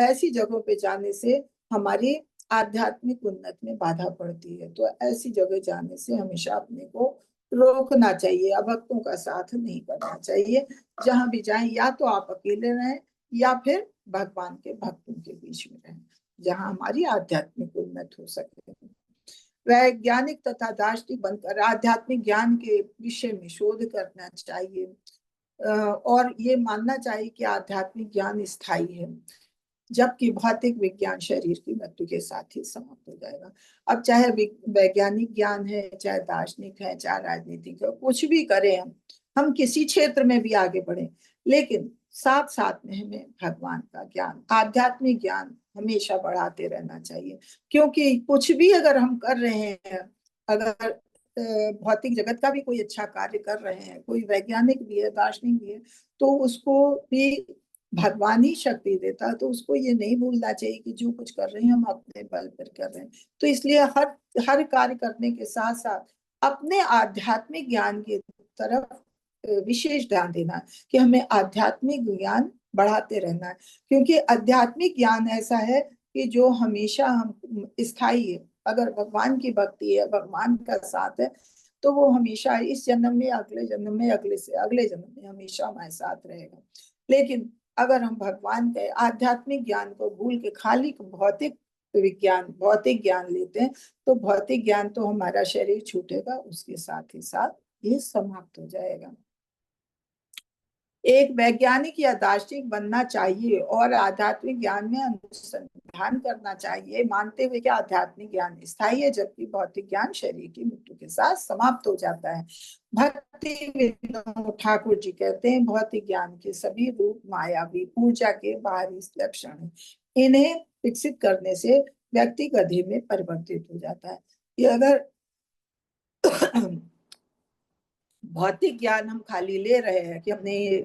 ऐसी जगहों पे जाने से हमारी आध्यात्मिक उन्नति में बाधा पड़ती है। तो ऐसी जगह जाने से हमेशा अपने को रोकना चाहिए, अभक्तों का साथ नहीं करना चाहिए। जहां भी जाएं या तो आप अकेले रहें या फिर भगवान के भक्तों के बीच में रहें, जहां हमारी आध्यात्मिक उन्नति हो सके। वैज्ञानिक तथा दार्शनिक बनकर आध्यात्मिक ज्ञान के विषय में शोध करना चाहिए, और ये मानना चाहिए कि आध्यात्मिक ज्ञान स्थायी है, जबकि भौतिक विज्ञान शरीर की मृत्यु के साथ ही समाप्त हो जाएगा। अब चाहे वैज्ञानिक ज्ञान है, चाहे दार्शनिक है, चाहे राजनीतिक है, कुछ भी करें हम किसी क्षेत्र में भी आगे बढ़े, लेकिन साथ साथ में हमें भगवान का ज्ञान, आध्यात्मिक ज्ञान हमेशा बढ़ाते रहना चाहिए। क्योंकि कुछ भी अगर हम कर रहे हैं, अगर भौतिक जगत का भी कोई अच्छा कार्य कर रहे हैं, कोई वैज्ञानिक भी है, दार्शनिक भी है, तो उसको भी भगवान ही शक्ति देता है। तो उसको ये नहीं भूलना चाहिए कि जो कुछ कर रहे हैं हम अपने बल पर कर रहे हैं। तो इसलिए हर कार्य करने के साथ साथ अपने आध्यात्मिक ज्ञान की तरफ विशेष ध्यान देना है, कि हमें आध्यात्मिक ज्ञान बढ़ाते रहना है। क्योंकि आध्यात्मिक ज्ञान ऐसा है कि जो हमेशा हम स्थायी है। अगर भगवान की भक्ति है, भगवान का साथ है, तो वो हमेशा इस जन्म में, अगले जन्म में, अगले से अगले जन्म में हमेशा हमारे साथ रहेगा। लेकिन अगर हम भगवान के आध्यात्मिक ज्ञान को भूल के खाली भौतिक ज्ञान लेते हैं, तो भौतिक ज्ञान तो हमारा शरीर छूटेगा, उसके साथ ही साथ ये समाप्त हो जाएगा। एक वैज्ञानिक या दार्शनिक बनना चाहिए और आध्यात्मिक ज्ञान में अनुसंधान करना चाहिए, मानते हुए कि आध्यात्मिक ज्ञान स्थायी है, जबकि भौतिक ज्ञान शरीर की मृत्यु के साथ समाप्त हो जाता है। भक्ति विनोद ठाकुर जी कहते हैं, भौतिक ज्ञान के सभी रूप मायावी ऊर्जा के बाहरी लक्षण हैं। इन्हें विकसित करने से व्यक्ति गधे में परिवर्तित हो जाता है। ये अगर भौतिक ज्ञान हम खाली ले रहे हैं कि हमने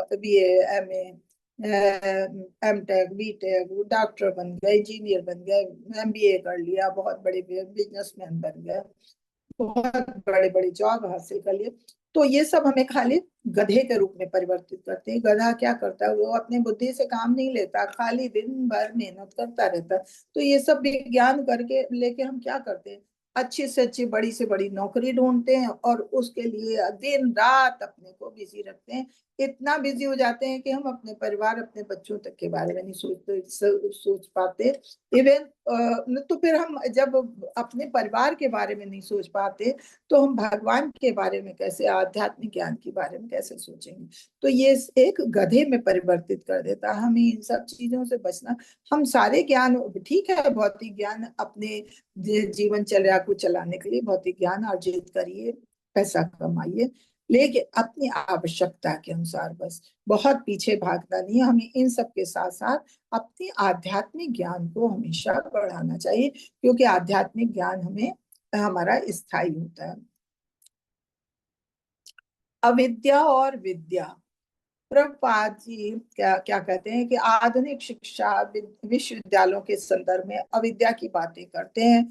BA, MA, MTech, BTech, doctor बन गए, इंजीनियर बन गए, एमबीए कर लिया, बहुत बड़े बिजनेसमैन बन गए, बहुत बड़े बड़े जॉब हासिल कर लिए, तो ये सब हमें खाली गधे के रूप में परिवर्तित करते हैं। गधा क्या करता है? वो अपनी बुद्धि से काम नहीं लेता, खाली दिन भर मेहनत करता रहता है। तो ये सब विज्ञान करके लेके हम क्या करते हैं? अच्छी से अच्छी बड़ी से बड़ी नौकरी ढूंढते हैं और उसके लिए दिन रात अपने को बिजी रखते हैं। इतना बिजी हो जाते हैं कि हम अपने परिवार, अपने बच्चों तक के बारे में नहीं सोच पाते। इवन तो फिर हम जब अपने परिवार के बारे में नहीं सोच पाते तो हम भगवान के बारे में कैसे, आध्यात्मिक ज्ञान के बारे में कैसे सोचेंगे। तो ये एक गधे में परिवर्तित कर देता है। हमें इन सब चीजों से बचना। हम सारे ज्ञान, ठीक है, भौतिक ज्ञान अपने जीवनचर्या को चलाने के लिए भौतिक ज्ञान अर्जित करिए, पैसा कमाइए, लेकिन अपनी आवश्यकता के अनुसार बस। बहुत पीछे भागना नहीं है। हमें इन सब के साथ साथ अपने आध्यात्मिक ज्ञान को हमेशा बढ़ाना चाहिए, क्योंकि आध्यात्मिक ज्ञान हमें हमारा स्थायी होता है। अविद्या और विद्या। प्रभुपाद जी क्या क्या कहते हैं कि आधुनिक शिक्षा विश्वविद्यालयों के संदर्भ में अविद्या की बातें करते हैं।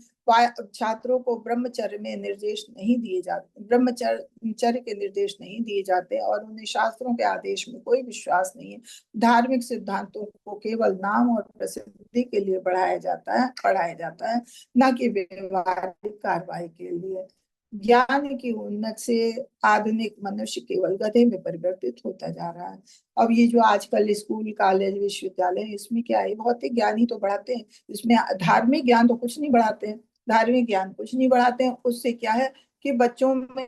छात्रों को ब्रह्मचर्य में निर्देश नहीं दिए जाते, ब्रह्मचर्य के निर्देश नहीं दिए जाते और उन्हें शास्त्रों के आदेश में कोई विश्वास नहीं है। धार्मिक सिद्धांतों को केवल नाम और प्रसिद्धि के लिए पढ़ाया जाता है, न कि व्यवहारिक कार्रवाई के लिए। ज्ञान की उन्नति से आधुनिक मनुष्य केवल गधे में परिवर्तित होता जा रहा है। अब ये जो आजकल स्कूल, कॉलेज, विश्वविद्यालय, इसमें क्या है, भौतिक ज्ञान ही तो बढ़ाते हैं। इसमें धार्मिक ज्ञान तो कुछ नहीं बढ़ाते हैं। धार्मिक ज्ञान कुछ नहीं बढ़ाते हैं। उससे क्या है कि बच्चों में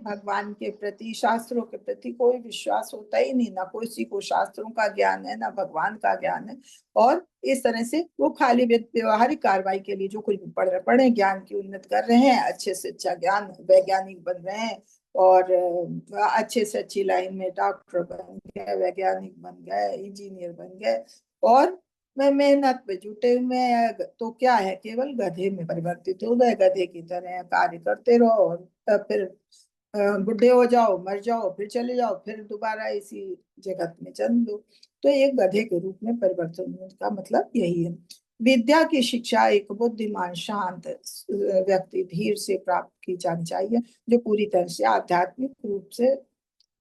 भगवान के प्रति, शास्त्रों के प्रति कोई विश्वास होता ही नहीं। ना किसी को शास्त्रों का ज्ञान है, ना भगवान का ज्ञान है। और इस तरह से वो खाली व्यवहारिक कार्रवाई के लिए जो कुछ भी पढ़े, ज्ञान की उन्नति कर रहे हैं, अच्छे से अच्छा ज्ञान, वैज्ञानिक बन रहे हैं और अच्छे से अच्छी लाइन में डॉक्टर बन गए, वैज्ञानिक बन गए, इंजीनियर बन गए और मैं मेहनत पे जुटे हुए हैं। तो क्या है, केवल गधे में परिवर्तित हो गए। गधे की तरह कार्य करते रहो और फिर बुढ़े हो जाओ, मर जाओ, फिर चले जाओ, फिर दोबारा इसी जगत में जन्म दो। तो एक गधे के रूप में परिवर्तन होने का मतलब यही है। विद्या की शिक्षा एक बुद्धिमान, शांत व्यक्ति धीरे से प्राप्त की जानी चाहिए, जो पूरी तरह से आध्यात्मिक रूप से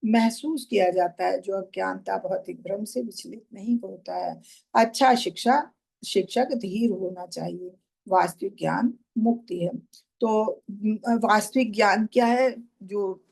महसूस किया जाता है, जो अज्ञानता, भौतिक भ्रम से विचलित नहीं होता है। अच्छा शिक्षक धीर होना चाहिए। वास्तविक ज्ञान मुक्ति है। तो वास्तविक ज्ञान क्या है, जो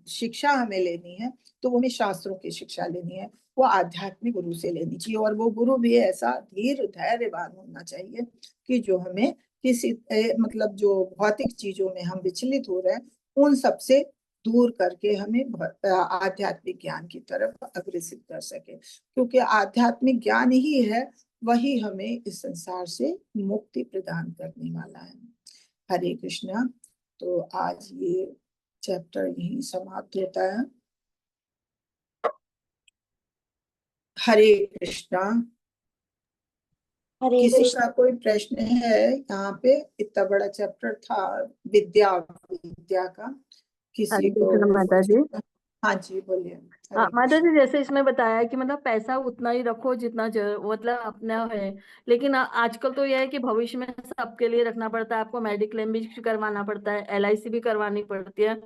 शिक्षा हमें लेनी है तो वो हमें शास्त्रों की शिक्षा लेनी है, वो आध्यात्मिक गुरु से लेनी चाहिए। और वो गुरु भी ऐसा धीर धैर्यवान होना चाहिए कि जो हमें किसी मतलब जो भौतिक चीजों में हम विचलित हो रहे हैं उन सबसे दूर करके हमें आध्यात्मिक ज्ञान की तरफ अग्रसित कर सके, क्योंकि आध्यात्मिक ज्ञान ही है वही हमें इस संसार से मुक्ति प्रदान करने वाला है। हरे कृष्णा। तो आज ये चैप्टर यही समाप्त होता है। हरे कृष्णा। हरे किसी कृष्ण। का कोई प्रश्न है यहाँ पे? इतना बड़ा चैप्टर था विद्या विद्या का। किसी हरे को कृष्ण माता कुछ? जी। हाँ जी, बोलिए। हाँ हरे माता कृष्ण। जी, जैसे इसमें बताया है कि मतलब पैसा उतना ही रखो जितना मतलब अपना है। लेकिन आजकल तो यह है कि भविष्य में सबके लिए रखना पड़ता है। आपको मेडिक्लेम भी करवाना पड़ता है, एलआईसी भी करवानी पड़ती है।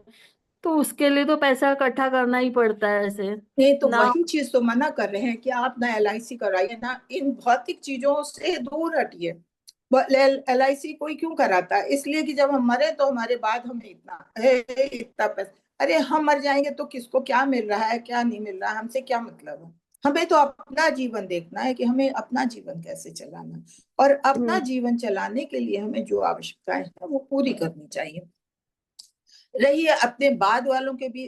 तो उसके लिए तो पैसा इकट्ठा करना ही पड़ता है ऐसे नहीं तो ना। वही चीज तो मना कर रहे हैं कि आप ना एलआईसी कराइए, ना इन भौतिक चीजों से दूर हटिए। एलआईसी कोई क्यों कराता है? इसलिए कि जब हम मरे तो हमारे बाद हमें इतना पैसा। अरे हम मर जाएंगे तो किसको क्या मिल रहा है, क्या नहीं मिल रहा है, हमसे क्या मतलब है? हमें तो अपना जीवन देखना है कि हमें अपना जीवन कैसे चलाना है। और अपना हम्म। जीवन चलाने के लिए हमें जो आवश्यकताएं हैं वो पूरी करनी चाहिए। रही है अपने बाद वालों के भी,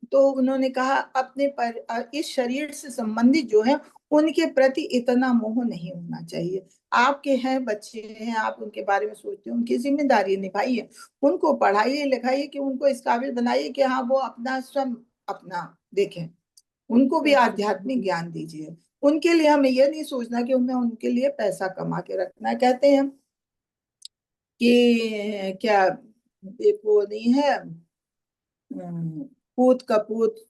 तो उन्होंने कहा अपने पर इस शरीर से संबंधित जो है उनके प्रति इतना मोह नहीं होना चाहिए। आपके हैं बच्चे हैं, आप उनके बारे में सोचते हो, उनकी जिम्मेदारी निभाइए, उनको पढ़ाइए लिखाइए कि उनको इस काबिल बनाइए कि हाँ वो अपना स्वयं अपना देखें। उनको भी आध्यात्मिक ज्ञान दीजिए। उनके लिए हमें यह नहीं सोचना कि हमें उनके लिए पैसा कमा के रखना है। कहते हैं कि क्या, एक वो नहीं है, पूत कपूत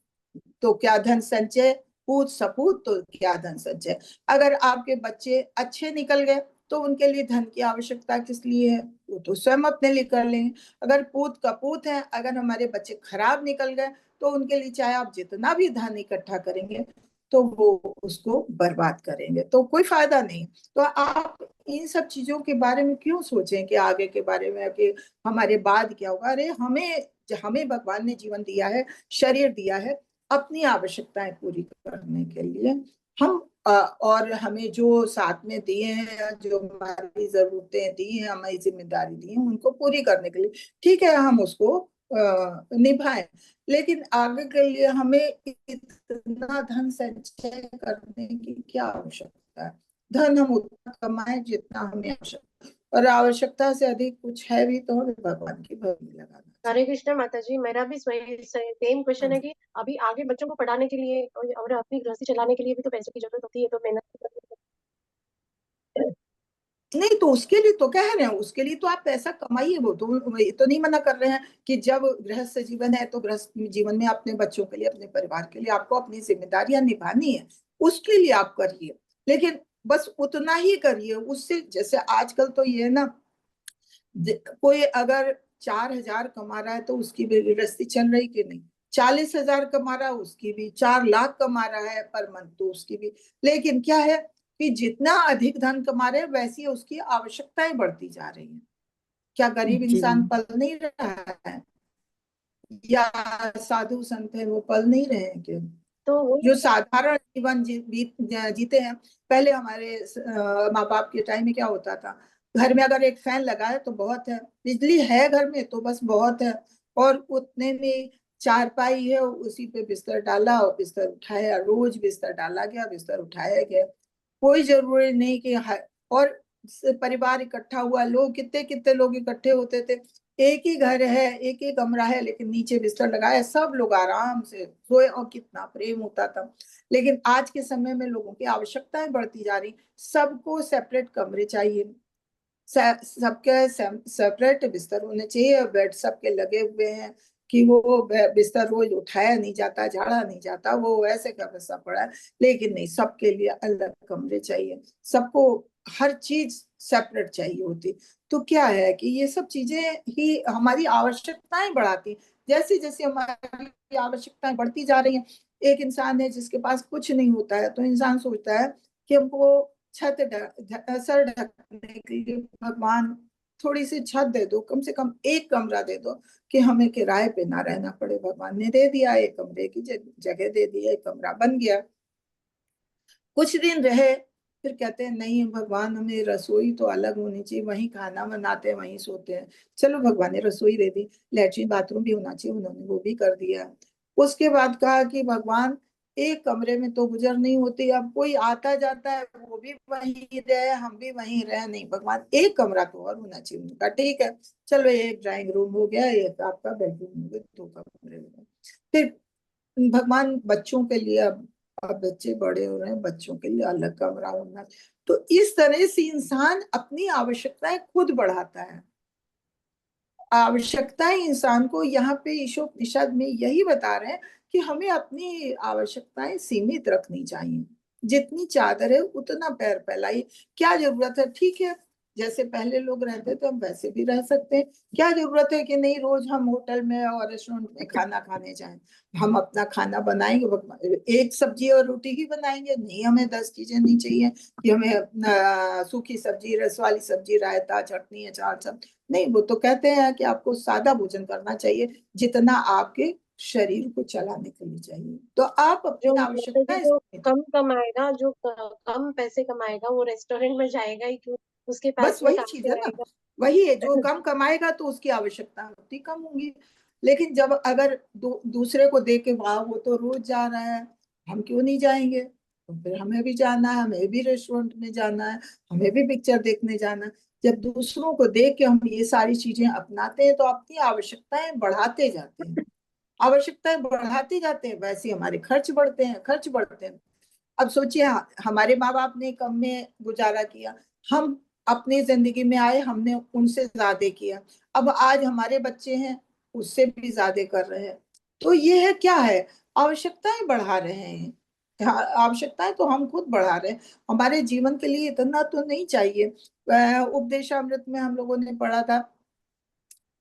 तो क्या धन संचय, पूत सपूत तो क्या धन संचय। अगर आपके बच्चे अच्छे निकल गए तो उनके लिए धन की आवश्यकता किस लिए है, वो तो स्वयं अपने लिए कर लेंगे। अगर पूत कपूत है, अगर हमारे बच्चे खराब निकल गए तो उनके लिए चाहे आप जितना भी धन इकट्ठा करेंगे तो वो उसको बर्बाद करेंगे, तो कोई फायदा नहीं। तो आप इन सब चीजों के बारे में क्यों सोचें कि आगे के बारे में कि हमारे बाद क्या होगा। अरे हमें हमें भगवान ने जीवन दिया है, शरीर दिया है अपनी आवश्यकताएं पूरी करने के लिए। हम और हमें जो साथ में दिए हैं, जो हमारी जरूरतें दी हैं, हमारी जिम्मेदारी दी है, उनको पूरी करने के लिए ठीक है हम उसको निभाएं। लेकिन आगे के लिए हमें इतना धन संचय करने की क्या आवश्यकता है। धन हम उतना कमाएं जितना हमें आवश्यकता, और आवश्यकता से अधिक कुछ है भी तो हमें भगवान की भक्ति लगाना हरे चाहिए। कृष्ण माता जी, मेरा भी सेम क्वेश्चन है कि अभी आगे बच्चों को पढ़ाने के लिए और अपनी गृहस्थी चलाने के लिए भी तो पैसों की जरूरत होती है, तो मेहनत तो करनी नहीं तो उसके लिए तो कह रहे हैं, उसके लिए तो आप पैसा कमाइए। वो तो ये तो नहीं मना कर रहे हैं कि जब गृहस्थ जीवन है तो गृहस्थ जीवन में अपने बच्चों के लिए, अपने परिवार के लिए आपको अपनी जिम्मेदारियां निभानी है, उसके लिए आप करिए। लेकिन बस उतना ही करिए, उससे जैसे आजकल तो ये है ना, कोई अगर 4,000 कमा रहा है तो उसकी भी गृहस्थी चल रही कि नहीं, 40,000 कमा रहा है उसकी भी, 4 लाख कमा रहा है पर मंथ तो उसकी भी। लेकिन क्या है कि जितना अधिक धन कमा रहे हैं वैसी उसकी आवश्यकताएं बढ़ती जा रही हैं। क्या गरीब जी इंसान पल नहीं रहा है, या साधु संत है वो पल नहीं रहे हैं क्या? तो वो जो साधारण जीवन जीते हैं। पहले हमारे माँ बाप के टाइम में क्या होता था, घर में अगर एक फैन लगा है तो बहुत है, बिजली है घर में तो बस बहुत है, और उतने में चारपाई है उसी पे बिस्तर डाला और बिस्तर उठाया, रोज बिस्तर डाला गया, बिस्तर उठाया गया। कोई जरूरी नहीं कि और परिवार इकट्ठा हुआ, लोग कितने कितने लोग इकट्ठे होते थे, एक ही घर है, एक ही कमरा है, लेकिन नीचे बिस्तर लगाया, सब लोग आराम से सोए, और कितना प्रेम होता था। लेकिन आज के समय में लोगों की आवश्यकताएं बढ़ती जा रही, सबको सेपरेट कमरे चाहिए, सबके सेपरेट बिस्तर होने चाहिए, बेड सबके लगे हुए हैं कि वो बिस्तर रोज उठाया नहीं जाता, झाड़ा नहीं जाता, वो वैसे का वैसा पड़ा है। लेकिन नहीं, सबके लिए अलग कमरे चाहिए, सबको हर चीज सेपरेट चाहिए होती। तो क्या है कि ये सब चीजें ही हमारी आवश्यकताएं बढ़ाती, जैसे जैसे हमारी आवश्यकताएं बढ़ती जा रही हैं। एक इंसान है जिसके पास कुछ नहीं होता है, तो इंसान सोचता है कि हमको सर ढकने के लिए भगवान थोड़ी सी छत दे दो, कम से कम एक कमरा दे दो कि हमें किराए पे ना रहना पड़े। भगवान ने दे दिया, एक कमरे की जगह दे दी, एक कमरा बन गया। कुछ दिन रहे, फिर कहते हैं नहीं भगवान हमें रसोई तो अलग होनी चाहिए, वहीं खाना बनाते हैं वहीं सोते हैं। चलो भगवान ने रसोई दे दी, लैट्रिन बाथरूम भी होना चाहिए, उन्होंने वो भी कर दिया। उसके बाद कहा कि भगवान एक कमरे में तो गुजर नहीं होती, अब कोई आता जाता है वो भी वहीं रहे, हम भी वहीं रहे, नहीं भगवान एक कमरा तो और होना चाहिए। उनका ठीक है, चलो एक ड्राइंग रूम हो गया, एक आपका बेडरूम हो गया, 2 कमरे हो गए। फिर भगवान बच्चों के लिए, अब बच्चे बड़े हो रहे हैं, बच्चों के लिए अलग कमरा होना। तो इस तरह से इंसान अपनी आवश्यकताएं खुद बढ़ाता है। आवश्यकताएं इंसान को, यहाँ पे ईशोपनिषद में यही बता रहे हैं कि हमें अपनी आवश्यकताएं सीमित रखनी चाहिए। जितनी चादर है उतना पैर फैलाइए। क्या जरूरत है, ठीक है, जैसे पहले लोग रहते थे हम वैसे भी रह सकते हैं। क्या जरूरत है कि नहीं रोज हम होटल में और रेस्टोरेंट में खाना खाने जाएं। हम अपना खाना बनाएंगे, एक सब्जी और रोटी ही बनाएंगे, नहीं हमें 10 चीजें नहीं चाहिए कि हमें सूखी सब्जी, रस वाली सब्जी, रायता, चटनी, अचार, सब नहीं। वो तो कहते हैं कि आपको सादा भोजन करना चाहिए, जितना आपके शरीर को चलाने के लिए चाहिए। तो आप जो अपनी माता जी आवश्यकताएं जो कम कमाएगा, जो कम पैसे कमाएगा, वो रेस्टोरेंट में जाएगा ही क्यों? उसके बस पास में वही काम चीज पे है ना, आएगा। वही है, जो कम कमाएगा तो उसकी आवश्यकता उतनी कम होंगी। लेकिन जब अगर दूसरे को दे के वाह वो तो रोज जा रहा है, हम क्यों नहीं जाएंगे, तो फिर हमें भी जाना है, हमें भी रेस्टोरेंट में जाना है, हमें भी पिक्चर देखने जाना है। जब दूसरों को देख के हम ये सारी चीजें अपनाते हैं तो अपनी आवश्यकताएं बढ़ाते जाते हैं, आवश्यकताएं बढ़ाते जाते हैं, वैसे हमारे खर्च बढ़ते हैं, खर्च बढ़ते हैं। अब सोचिए, हमारे माँ बाप ने कम में गुजारा किया, हम अपनी जिंदगी में आए, हमने उनसे ज्यादा किया, अब आज हमारे बच्चे हैं उससे भी ज्यादा कर रहे हैं। तो ये है क्या है, आवश्यकताएं बढ़ा रहे हैं। आवश्यकताएं तो हम खुद बढ़ा रहे हैं, हमारे जीवन के लिए इतना तो नहीं चाहिए। उपदेशामृत में हम लोगों ने पढ़ा था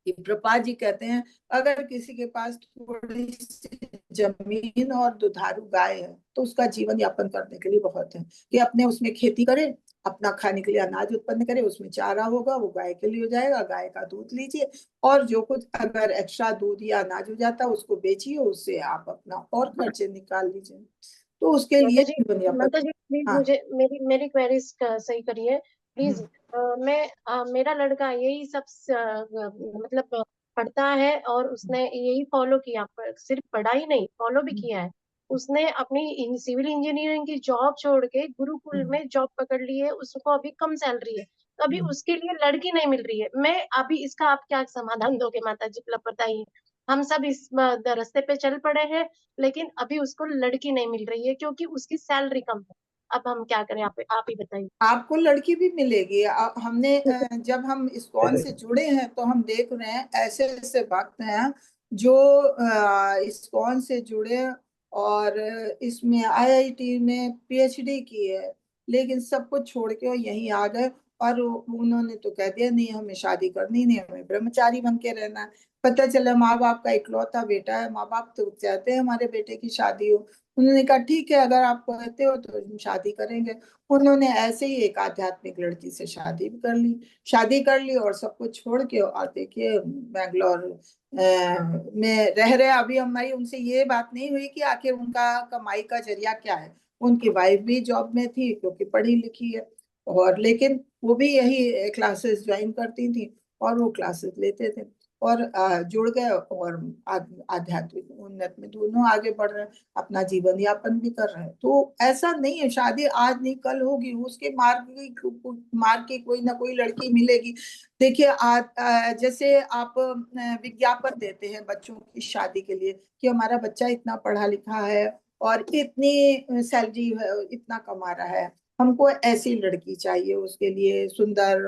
कि प्रभुपाद जी कहते हैं, अगर किसी के पास थोड़ी सी जमीन और दुधारू गाय है तो उसका जीवन यापन करने के लिए बहुत है कि अपने उसमें खेती करे, अपना खाने के लिए अनाज उत्पन्न करे, उसमें चारा होगा वो गाय के लिए हो जाएगा, गाय का दूध लीजिए और जो कुछ अगर एक्स्ट्रा दूध या अनाज हो जाता है उसको बेचिए, उससे आप अपना और खर्चे निकाल लीजिए। तो उसके लिए माता जी, जीवन यापन। माता जी प्लीज हाँ। मुझे मेरी मेरी क्वेरीज सही करिए प्लीज। हम्म। मेरा लड़का यही सब मतलब पढ़ता है और उसने यही फॉलो किया, सिर्फ पढ़ा ही नहीं फॉलो भी किया है। उसने अपनी सिविल इंजीनियरिंग की जॉब छोड़ के गुरुकुल हम्म। में जॉब पकड़ ली है, उसको अभी कम सैलरी है, तो अभी हम्म। उसके लिए लड़की नहीं मिल रही है। मैं अभी इसका आप क्या समाधान दोगे माता जी, मतलब बताइए। हम सब इस रास्ते पे चल पड़े हैं, लेकिन अभी उसको लड़की नहीं मिल रही है क्योंकि उसकी सैलरी कम है। अब हम क्या करें, आप ही बताइए। आपको लड़की भी मिलेगी। हमने जब हम इस्कॉन से जुड़े हैं तो हम देख रहे हैं ऐसे ऐसे भक्त हैं जो इस्कॉन से जुड़े और इसमें आईआईटी में पीएचडी की है, लेकिन सब कुछ छोड़ के वो यहीं आ गए और उन्होंने तो कह दिया नहीं हमें शादी करनी नहीं, हमें ब्रह्मचारी बन के रहना है। पता चला माँ बाप का इकलौता बेटा है, माँ बाप तो चाहते हैं हमारे बेटे की शादी हो। उन्होंने कहा ठीक है अगर आप कहते हो तो हम शादी करेंगे। उन्होंने ऐसे ही एक आध्यात्मिक लड़की से शादी भी कर ली, शादी कर ली और सब कुछ छोड़ के और देखिए बैंगलोर में रह रहे। अभी हमारी उनसे ये बात नहीं हुई कि आखिर उनका कमाई का जरिया क्या है। उनकी वाइफ भी जॉब में थी क्योंकि पढ़ी लिखी है, और लेकिन वो भी यही क्लासेस ज्वाइन करती थी और वो क्लासेस लेते थे और जुड़ गए और आध्यात्मिक उन्नत में दोनों आगे बढ़ रहे हैं, अपना जीवन यापन भी कर रहे हैं। तो ऐसा नहीं है शादी आज नहीं कल होगी, उसके मार्ग की कोई ना कोई लड़की मिलेगी। देखिए जैसे आप विज्ञापन देते हैं बच्चों की शादी के लिए कि हमारा बच्चा इतना पढ़ा लिखा है और इतनी सैलरी है, इतना कमा रहा है, हमको ऐसी लड़की चाहिए उसके लिए सुंदर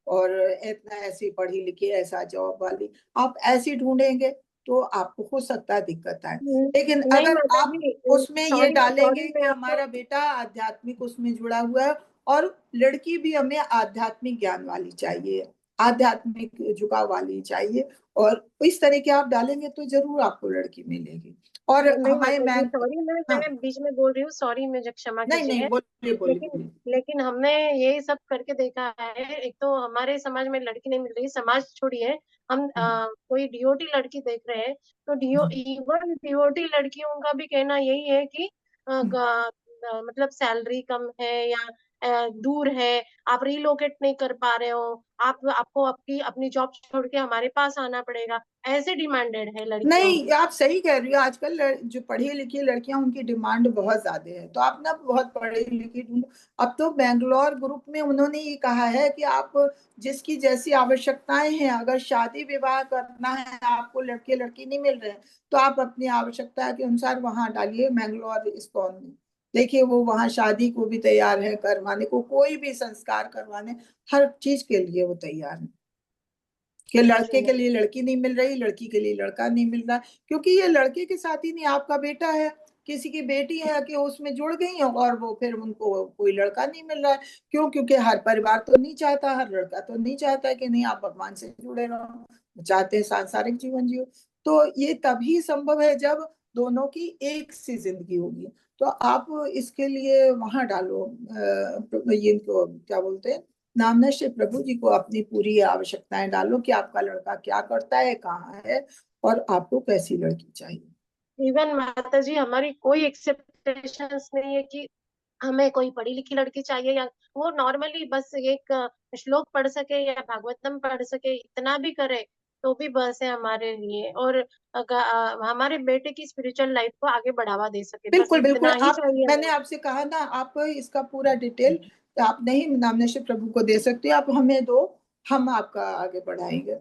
और इतना ऐसी पढ़ी लिखी ऐसा जॉब वाली। आप ऐसी ढूंढेंगे तो आपको हो सकता है दिक्कत आए। लेकिन नहीं अगर माता आप जी, उसमें ये सॉरी डालेंगे सॉरी कि मैं आपको। हमारा बेटा आध्यात्मिक उसमें जुड़ा हुआ है और लड़की भी हमें आध्यात्मिक ज्ञान वाली चाहिए, आध्यात्मिक झुकाव वाली चाहिए, और इस तरह के आप डालेंगे तो जरूर आपको लड़की मिलेगी। और नहीं हमारे माता जी मैम। सॉरी, हाँ। मैं बीच में बोल रही हूँ, सॉरी मुझे क्षमा नहीं नहीं, कीजिए। बोलिए बोलिए लेकिन बोलिए। लेकिन हमने ये सब करके देखा है, एक तो हमारे समाज में लड़की नहीं मिल रही, समाज छोड़िए, हम हम्म। कोई डीओटी लड़की देख रहे हैं तो हम्म। इवन डीओटी लड़कियों का भी कहना यही है कि हम्म। मतलब सैलरी कम है या दूर है, आप रिलोकेट नहीं कर पा रहे हो, आपको आपकी अपनी जॉब छोड़ के हमारे पास आना पड़ेगा, ऐसे डिमांडेड है लड़कियों नहीं, की। आप सही कह रही हो। आजकल जो पढ़ी लिखी लड़कियां उनकी डिमांड बहुत ज्यादा है, तो आप ना बहुत पढ़ी लिखी ढूंढो। अब तो बेंगलोर ग्रुप में उन्होंने ये कहा है कि आप जिसकी जैसी आवश्यकताएं हैं, अगर शादी विवाह करना है आपको, लड़के लड़की नहीं मिल रहे हैं, तो आप अपनी आवश्यकता के अनुसार वहां डालिए बेंगलोर इस्कॉन में। देखिए वो वहां शादी को भी तैयार है करवाने को, कोई भी संस्कार करवाने, हर चीज के लिए वो तैयार है। कि जी लड़के के मैम। लिए लड़की नहीं मिल रही, लड़की के लिए लड़का नहीं मिल रहा, क्योंकि ये लड़के के साथ ही नहीं, आपका बेटा है, किसी की बेटी है कि उसमें जुड़ गई है और वो फिर उनको कोई लड़का नहीं मिल रहा है। क्यों? क्योंकि हर परिवार तो नहीं चाहता, हर लड़का तो नहीं चाहता कि नहीं आप भगवान से जुड़े रहो, चाहते हैं सांसारिक जीवन जियो। तो ये तभी संभव है जब दोनों की एक सी जिंदगी होगी। तो आप इसके लिए वहां डालो इनको क्या बोलते हैं, नामना श्री प्रभु जी को अपनी पूरी आवश्यकताएं डालो कि आपका लड़का क्या करता है, कहाँ है और आपको कैसी लड़की चाहिए। इवन माता जी हमारी कोई एक्सेप्टेशंस नहीं है कि हमें कोई पढ़ी लिखी लड़की चाहिए, या वो नॉर्मली बस एक श्लोक पढ़ सके या भागवतम पढ़ सके, इतना भी करे तो भी बस है हमारे लिए, और हमारे बेटे की स्पिरिचुअल लाइफ को आगे बढ़ावा दे सके, बस बिल्कुल बिल्कुल। इतना ही आप, चाहिए मैंने हमें। आपसे कहा ना, आप इसका पूरा डिटेल आप नहीं नामना श्री प्रभु को दे सकते, आप हमें दो, हम आपका आगे बढ़ाएंगे।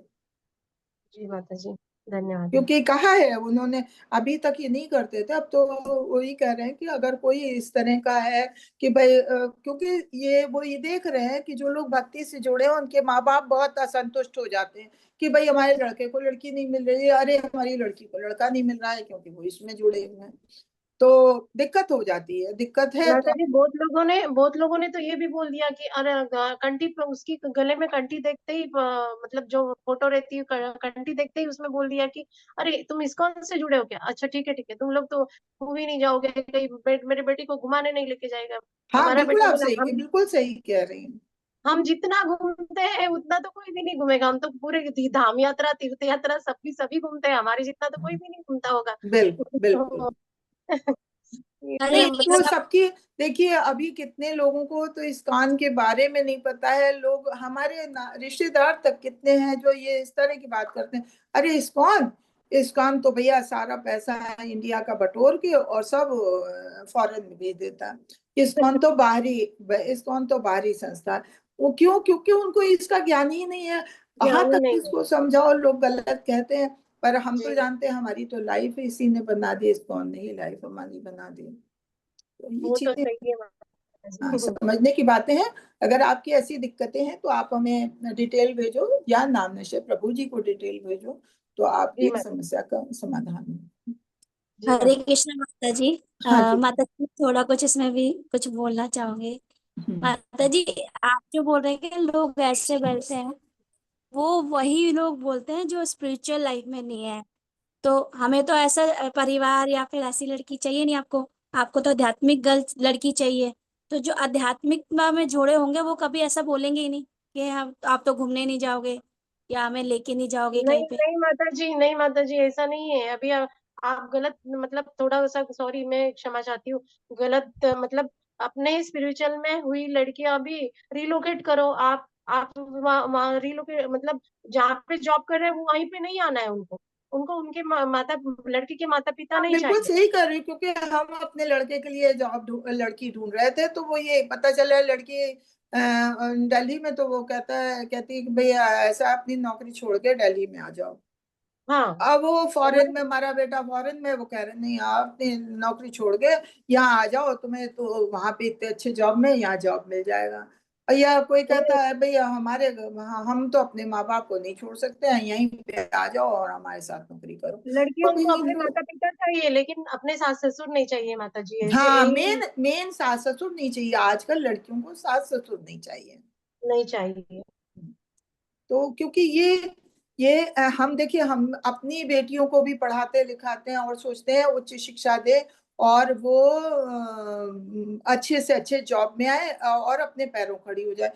जी माता जी, धन्यवाद। क्योंकि कहा है उन्होंने, अभी तक ये नहीं करते थे, अब तो वही कह रहे हैं कि अगर कोई इस तरह का है कि भाई क्योंकि वो ये देख रहे हैं कि जो लोग भक्ति से जुड़े हैं उनके माँ बाप बहुत असंतुष्ट हो जाते हैं कि भाई हमारे लड़के को लड़की नहीं मिल रही है, अरे हमारी लड़की को लड़का नहीं मिल रहा है, क्योंकि वो इसमें जुड़े हुए हैं। तो दिक्कत हो जाती है, दिक्कत है माता तो। जी बहुत लोगों ने तो ये भी बोल दिया कि अरे कंठी पे उसकी गले में कंठी देखते ही मतलब जो फोटो रहती है कंठी देखते ही उसमें बोल दिया कि अरे तुम इस्कॉन से जुड़े हो क्या, अच्छा ठीक है, तुम लोग तो मूवी नहीं जाओगे कहीं, मेरे बेटी को घुमाने नहीं लेके जाएगा। हाँ हमारा बिल्कुल, बेटा आप बोला सही, बिल्कुल सही कह रही हैं। हम जितना घूमते हैं उतना तो कोई भी नहीं घूमेगा, हम तो पूरे धाम यात्रा तीर्थ यात्रा सभी घूमते हैं, हमारे जितना तो कोई भी नहीं घूमता होगा। बिल्कुल बिल्कुल। तो अरे इसलिए तो मतलब सबकी, देखिए अभी कितने लोगों को तो इस्कॉन के बारे में नहीं पता है। लोग हमारे रिश्तेदार तक कितने हैं जो ये इस तरह की बात करते हैं, अरे इस्कॉन, इस्कॉन तो भैया सारा पैसा है इंडिया का बटोर के और सब फॉरेन में भेज देता है। इस्कॉन तो बाहरी, इस्कॉन तो बाहरी संस्था है। वो क्यों? क्योंकि उनको इसका ज्ञान ही नहीं है। कहाँ ध्यान ही तक नहीं है। इसको समझाओ, लोग गलत कहते हैं। पर हम तो जी जानते हैं हमारी तो लाइफ इसी ने बना दी, इस्कॉन ने ही लाइफ हमारी बना दी। तो ये वो तो चीजें, सही है माता हाँ, जी। समझने की बातें हैं। अगर आपकी ऐसी दिक्कतें हैं तो आप हमें डिटेल भेजो, या नाम नशे प्रभु जी को डिटेल भेजो, तो आपकी जी इस माता समस्या का समाधान हो। जी हरे माता कृष्ण माता जी। हाँ जी। माता जी थोड़ा कुछ इसमें भी कुछ बोलना चाहूंगे। हम्म। माता जी, आप जो बोल रहे हैं कि लोग ऐसे बैठते हैं, वो वही लोग बोलते हैं जो स्पिरिचुअल लाइफ में नहीं है। तो हमें तो ऐसा परिवार या फिर ऐसी लड़की चाहिए नहीं आपको। आपको तो आध्यात्मिक गर्ल लड़की चाहिए। तो जो आध्यात्मिकता में जोड़े होंगे वो कभी ऐसा बोलेंगे ही नहीं कि आप तो घूमने नहीं जाओगे या हमें लेके नहीं जाओगे कहीं नहीं पे। नहीं माता जी, नहीं माता जी, ऐसा नहीं है। अभी आप गलत मतलब थोड़ा सा, सॉरी मैं क्षमा चाहती हूँ, गलत मतलब अपने स्पिरिचुअल में हुई लड़कियां भी रिलोकेट करो। आप वहाँ रिलोकेट मतलब जहाँ पे जॉब कर रहे हैं वो वहीं पे नहीं आना है उनको, उनको उनके माता लड़की के माता पिता आप नहीं बिल्कुल चाहिए। सही कर रही हो, क्योंकि हम अपने लड़के के लिए जॉब लड़की ढूंढ रहे थे, तो वो ये पता चला लड़की दिल्ली में, तो वो कहती है कि भैया ऐसा अपनी नौकरी छोड़ के दिल्ली में आ जाओ। हाँ अब वो फॉरेन में, हमारा बेटा फॉरेन में, वो कह रहे नहीं आप अपनी नौकरी छोड़ के यहाँ आ जाओ, तुम्हें तो वहां पे इतने अच्छे जॉब में यहाँ जॉब मिल जाएगा। और या कोई कहता है भैया हमारे हम तो अपने माँ बाप को नहीं छोड़ सकते हैं, यहीं पे आ जाओ और हमारे साथ नौकरी करो। लड़कियों तो को ये अपने माता पिता चाहिए लेकिन अपने सास ससुर नहीं चाहिए माता जी, ऐसे हाँ, यही मेन मेन सास ससुर नहीं चाहिए, आजकल लड़कियों को सास ससुर नहीं चाहिए। नहीं चाहिए। तो क्योंकि हम देखिए, हम अपनी बेटियों को भी पढ़ाते लिखाते हैं और सोचते हैं उच्च शिक्षा दे और वो अच्छे से अच्छे जॉब में आए और अपने पैरों खड़ी हो जाए।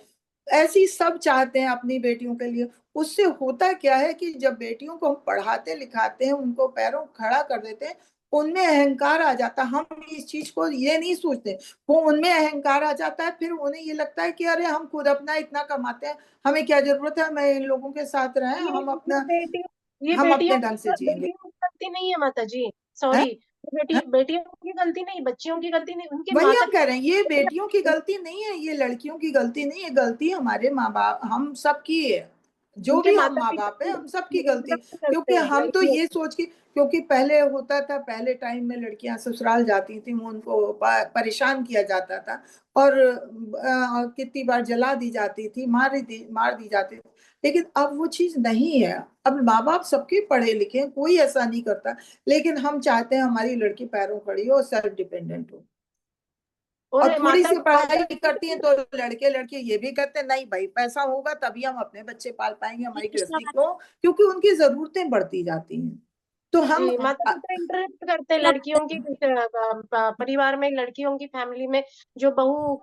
ऐसी सब चाहते हैं अपनी बेटियों के लिए। उससे होता क्या है कि जब बेटियों को हम पढ़ाते लिखाते हैं, उनको पैरों खड़ा कर देते हैं, उनमें अहंकार आ जाता है। हम इस चीज को ये नहीं सोचते, वो उनमें अहंकार आ जाता है। फिर उन्हें ये लगता है कि अरे हम खुद अपना इतना कमाते हैं, हमें क्या जरूरत है, मैं इन लोगों के साथ रहें, ये हम ये अपना, बेटी ये हम अपने बेटियों ढंग से जिएंगे। बेटियों की गलती नहीं है माता जी, हैं? सॉरी, हैं? बेटियों की गलती नहीं, बच्चियों की गलती नहीं, उनके वही माता हम कह रहे हैं, ये पिता। बेटियों की गलती नहीं है, ये लड़कियों की गलती नहीं है, गलती हमारे माँ बाप, हम सबकी है। जो उनके भी हम माता माँ पिता बाप है, भी हम सबकी गलती। मतलब करते क्योंकि हैं हम तो लड़कियों ये सोच के, क्योंकि पहले होता था, पहले टाइम में लड़कियां ससुराल जाती थी, उनको परेशान किया जाता था और कितनी बार जला दी जाती थी, मार दी जाती थी। लेकिन अब वो चीज नहीं है। अब माँ बाप सबके पढ़े लिखे हैं, कोई ऐसा नहीं करता, लेकिन हम चाहते हैं हमारी लड़की पैरों खड़ी हो, सेल्फ डिपेंडेंट हो। और और थोड़ी माता सी पढ़ाई माता करती हैं तो लड़के लड़के ये भी कहते हैं नहीं भाई, पैसा होगा तभी हम अपने बच्चे पाल पाएंगे, हरे हमारी कृष्ण गृहस्थी माता क्यों? क्योंकि उनकी जरूरतें बढ़ती जाती हैं। तो हम जी, माता पिता इंटरेक्ट करते हैं लड़कियों की परिवार में, लड़कियों की फैमिली में, जो बहू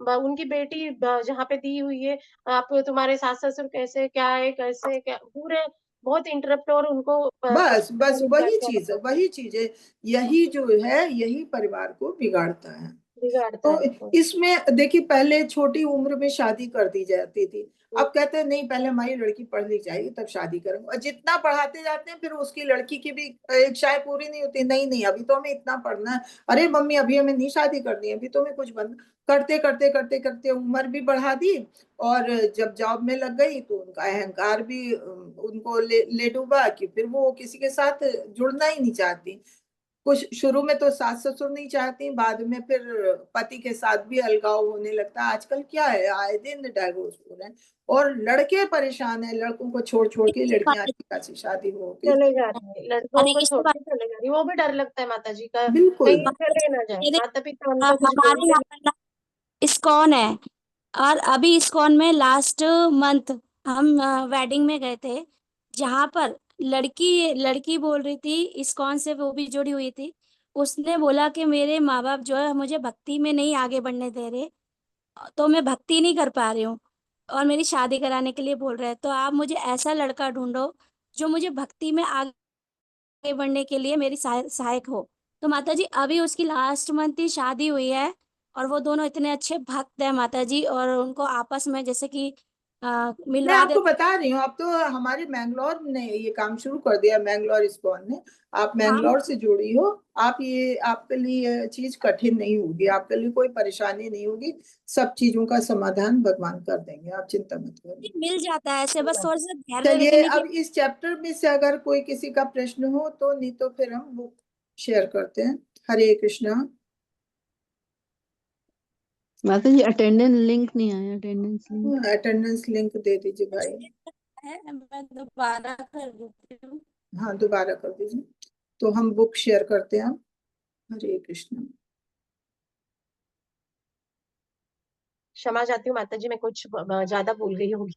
उनकी बेटी जहाँ पे दी हुई है, आप तुम्हारे सास ससुर कैसे क्या है कैसे क्या पूरे बहुत इंटरप्ट और उनको बस बस वही चीज है, बिगाड़ता वही चीज है, यही जो है यही परिवार को बिगाड़ता है। तो है। इसमें देखिए, पहले छोटी उम्र में शादी कर दी जाती थी। अब कहते हैं नहीं, पहले हमारी लड़की पढ़ लिख जाएगी तब शादी करेंगे, और जितना पढ़ाते जाते हैं फिर उसकी लड़की की भी इच्छाएं पूरी नहीं होती। नहीं नहीं, अभी तो हमें इतना पढ़ना है, अरे मम्मी अभी हमें नहीं शादी करनी है, अभी तो हमें कुछ बन, करते करते करते करते उम्र भी बढ़ा दी। और जब जॉब में लग गई तो उनका अहंकार भी उनको ले डूबा कि फिर वो किसी के साथ जुड़ना ही नहीं चाहती। कुछ शुरू में तो सास ससुर नहीं चाहती, बाद में फिर पति के साथ भी अलगाव होने लगता है। आजकल क्या है, आए दिन डाइवोर्स हो रहे हैं, और लड़के परेशान है, लड़कों को छोड़ छोड़ के लड़कियां अच्छी खासी शादी हो गई। चले जा रहे हैं, लड़कों हरे को कृष्ण छोड़ के चले जा रही है। वो भी डर लगता है माता जी का, बिल्कुल। कहीं चले ना जाए, मेरे माता पिता उनको कुछ हमारे बोलते यहाँ पर ना इस्कॉन है, और अभी इस्कॉन में लास्ट मंथ हम वेडिंग में गए थे, जहाँ पर लड़की लड़की बोल रही थी, इस्कॉन से वो भी जुड़ी हुई थी। उसने बोला कि मेरे माँ बाप जो है मुझे भक्ति में नहीं आगे बढ़ने दे रहे, तो मैं भक्ति नहीं कर पा रही हूँ, और मेरी शादी कराने के लिए बोल रहे हैं। तो आप मुझे ऐसा लड़का ढूंढो जो मुझे भक्ति में आगे बढ़ने के लिए मेरी सहायक हो। तो माता जी अभी उसकी लास्ट मंथ ही शादी हुई है, और वो दोनों इतने अच्छे भक्त हैं माता जी, और उनको आपस में जैसे कि मैं मिलवा आपको देते। बता रही हूँ, अब तो हमारे मैंगलोर ने ये काम शुरू कर दिया, मैंगलोर इस्कॉन ने। आप हाँ मैंगलोर से जुड़ी हो, आप ये, आपके लिए ये चीज कठिन नहीं होगी, आपके लिए कोई परेशानी नहीं होगी, सब चीजों का समाधान भगवान कर देंगे, आप चिंता मत करिए। मिल जाता है ऐसे, बस हैं। थोड़ा सा धैर्य चलिए, रखने की। अब इस चैप्टर में से अगर कोई किसी का प्रश्न हो तो, नहीं तो फिर हम बुक शेयर करते हैं। हरे कृष्णा। माता जी अटेंडेंस लिंक नहीं आया, अटेंडेंस लिंक। अटेंडेंस लिंक दे दीजिए भाई। है, मैं दोबारा कर देती हूँ। हाँ, दोबारा कर दीजिए। तो हम बुक शेयर करते हैं। हरे कृष्णा। क्षमा चाहती हूँ माता जी, मैं कुछ ज्यादा भूल गई होगी।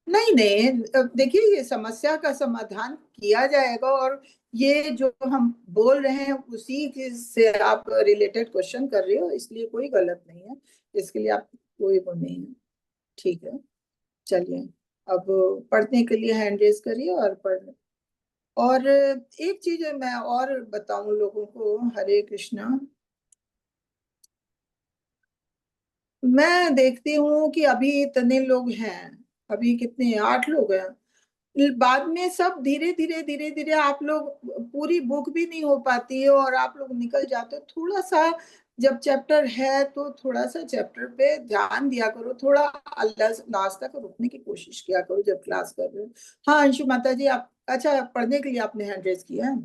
नहीं नहीं, अब देखिए, ये समस्या का समाधान किया जाएगा, और ये जो हम बोल रहे हैं उसी से आप रिलेटेड क्वेश्चन कर रहे हो, इसलिए कोई गलत नहीं है, इसके लिए आप कोई वो नहीं है। ठीक है, चलिए, अब पढ़ने के लिए हैंड रेज करिए और पढ़। और एक चीज मैं और बताऊं लोगों को। हरे कृष्णा। मैं देखती हूँ कि अभी इतने लोग हैं, अभी कितने, 8 लोग हैं, बाद में सब धीरे धीरे धीरे धीरे आप लोग, पूरी बुक भी नहीं हो पाती है और आप लोग निकल जाते हो। थोड़ा सा जब चैप्टर है तो थोड़ा सा चैप्टर पे ध्यान दिया करो, थोड़ा अल्लाह नाश्ता तक रुकने की कोशिश किया करो जब क्लास कर रहे हो। हाँ अंशु माता जी, आप अच्छा पढ़ने के लिए आपने हैंड रेज किया है।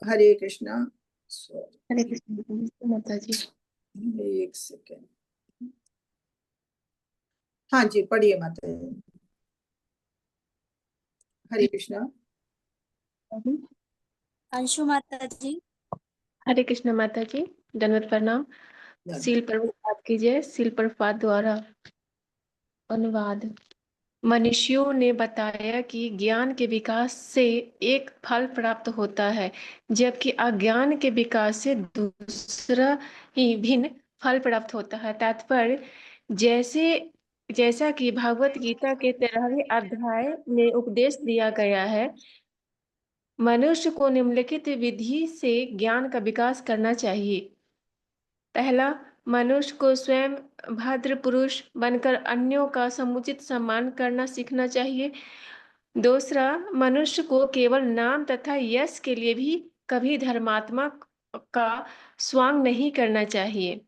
हरे कृष्णा। हरे कृष्ण माता जी। एक सेकेंड। हाँ जी, पढ़िए माता जी। हरे कृष्णा। अंशु माता जी। हरे कृष्ण माता जी, दंडवत प्रणाम। सील प्रभुपाद कीजिए। सील प्रभुपाद द्वारा अनुवाद। मनुष्यों ने बताया कि ज्ञान के विकास से एक फल प्राप्त होता है, जबकि अज्ञान के विकास से दूसरा ही भिन्न फल प्राप्त होता है। तात्पर्य, जैसे जैसा कि भगवत गीता के 13वें अध्याय में उपदेश दिया गया है, मनुष्य को निम्नलिखित विधि से ज्ञान का विकास करना चाहिए। पहला, मनुष्य को स्वयं भद्र पुरुष बनकर अन्यों का समुचित सम्मान करना सीखना चाहिए। दूसरा, मनुष्य को केवल नाम तथा यश के लिए भी कभी धर्मात्मा का स्वांग नहीं करना चाहिए।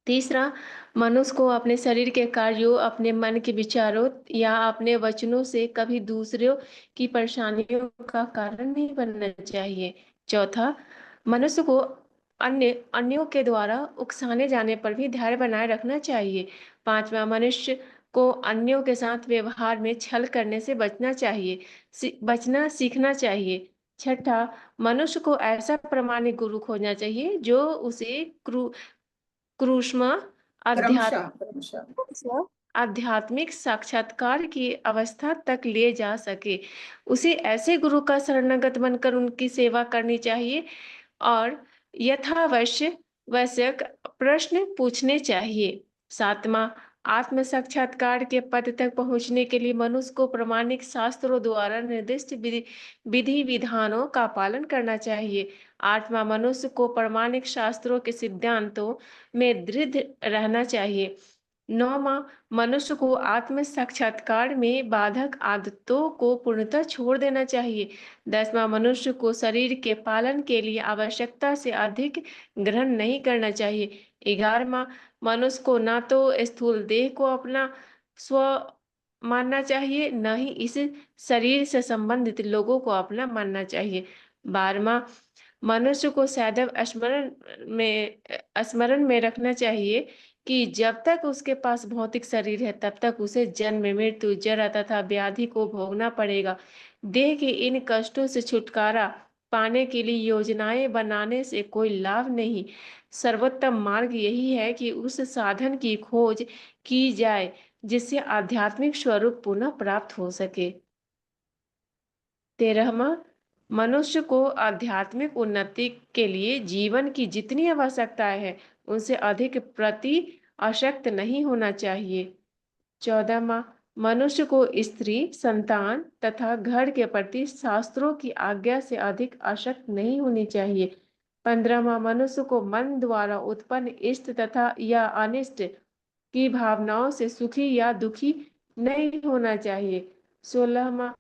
तीसरा, मनुष्य को अपने शरीर के कार्यों, अपने मन के विचारों या अपने वचनों से कभी दूसरों की परेशानियों का कारण नहीं बनना चाहिए। चौथा, मनुष्य को अन्यों के द्वारा उकसाने जाने पर भी धैर्य बनाए रखना चाहिए। पांचवा, मनुष्य को अन्यों के साथ व्यवहार में छल करने से बचना चाहिए, बचना सीखना चाहिए। छठा, मनुष्य को ऐसा प्रामाणिक गुरु खोजना चाहिए जो उसे कृष्ण क्रमशः क्रमशः। आध्यात्मिक साक्षात्कार की अवस्था तक ले जा सके। उसे ऐसे गुरु का शरणागत बनकर उनकी सेवा करनी चाहिए और यथावश्यक प्रश्न पूछने चाहिए। सातवां, आत्म साक्षात्कार के पद तक पहुंचने के लिए मनुष्य को प्रामाणिक शास्त्रों द्वारा निर्दिष्ट विधि विधानों का पालन करना चाहिए। आठवां, मनुष्य को प्रामाणिक शास्त्रों के सिद्धांतों में दृढ़ रहना चाहिए। नौवां, मनुष्य को आत्म साक्षात्कार में बाधक आदतों को पूर्णतः छोड़ देना चाहिए। 10वां, मनुष्य को शरीर के पालन के लिए आवश्यकता से अधिक ग्रहण नहीं करना चाहिए। 11वां, मनुष्य को ना तो स्थूल देह को अपना स्व मानना चाहिए, न ही इस शरीर से संबंधित लोगों को अपना मानना चाहिए। 12वां, मनुष्य को सदैव स्मरण में रखना चाहिए कि जब तक उसके पास भौतिक शरीर है तब तक उसे जन्म, मृत्यु, जरा तथा व्याधि को भोगना पड़ेगा। देह के इन कष्टों से छुटकारा पाने के लिए योजनाएं बनाने से कोई लाभ नहीं। सर्वोत्तम मार्ग यही है कि उस साधन की खोज की जाए जिससे आध्यात्मिक स्वरूप पुनः प्राप्त हो सके। 13वां, मनुष्य को आध्यात्मिक उन्नति के लिए जीवन की जितनी आवश्यकताएं है उनसे अधिक प्रति आसक्त नहीं होना चाहिए। 14वां, मनुष्य को स्त्री, संतान तथा घर के प्रति शास्त्रों की आज्ञा से अधिक आसक्त नहीं होनी चाहिए। 15वां, मनुष्य को मन द्वारा उत्पन्न इष्ट तथा या अनिष्ट की भावनाओं से सुखी या दुखी नहीं होना चाहिए। 16वां,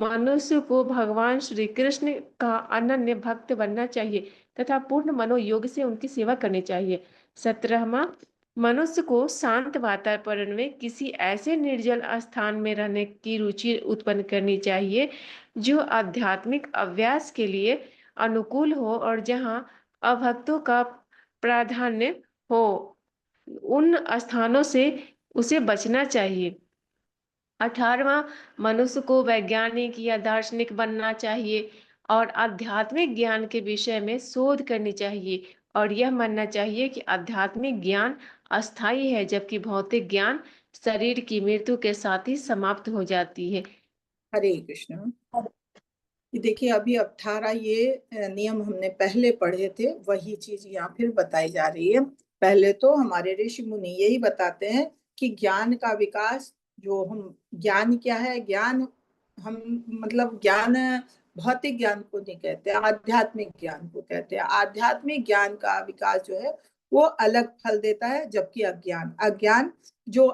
मनुष्य को भगवान श्री कृष्ण का अनन्य भक्त बनना चाहिए तथा पूर्ण मनोयोग से उनकी सेवा करनी चाहिए। 17वां, मनुष्य को शांत वातावरण में किसी ऐसे निर्जल स्थान में रहने की रुचि उत्पन्न करनी चाहिए जो आध्यात्मिक अभ्यास के लिए अनुकूल हो और जहां अभक्तों का प्राधान्य हो, उन स्थानों से उसे बचना चाहिए। 18वां, मनुष्य को वैज्ञानिक या दार्शनिक बनना चाहिए और आध्यात्मिक ज्ञान के विषय में शोध करनी चाहिए और यह मानना चाहिए कि आध्यात्मिक ज्ञान अस्थायी है जबकि भौतिक ज्ञान शरीर की मृत्यु के साथ ही समाप्त हो जाती है। हरे कृष्ण। ये देखिए, अभी 18 ये नियम हमने पहले पढ़े थे, वही चीज यहाँ फिर बताई जा रही है। पहले तो हमारे ऋषि मुनि यही बताते हैं कि ज्ञान का विकास, जो हम ज्ञान क्या है, ज्ञान हम मतलब ज्ञान भौतिक ज्ञान को नहीं कहते, आध्यात्मिक ज्ञान को कहते हैं। आध्यात्मिक ज्ञान का विकास जो है वो अलग फल देता है, जबकि अज्ञान जो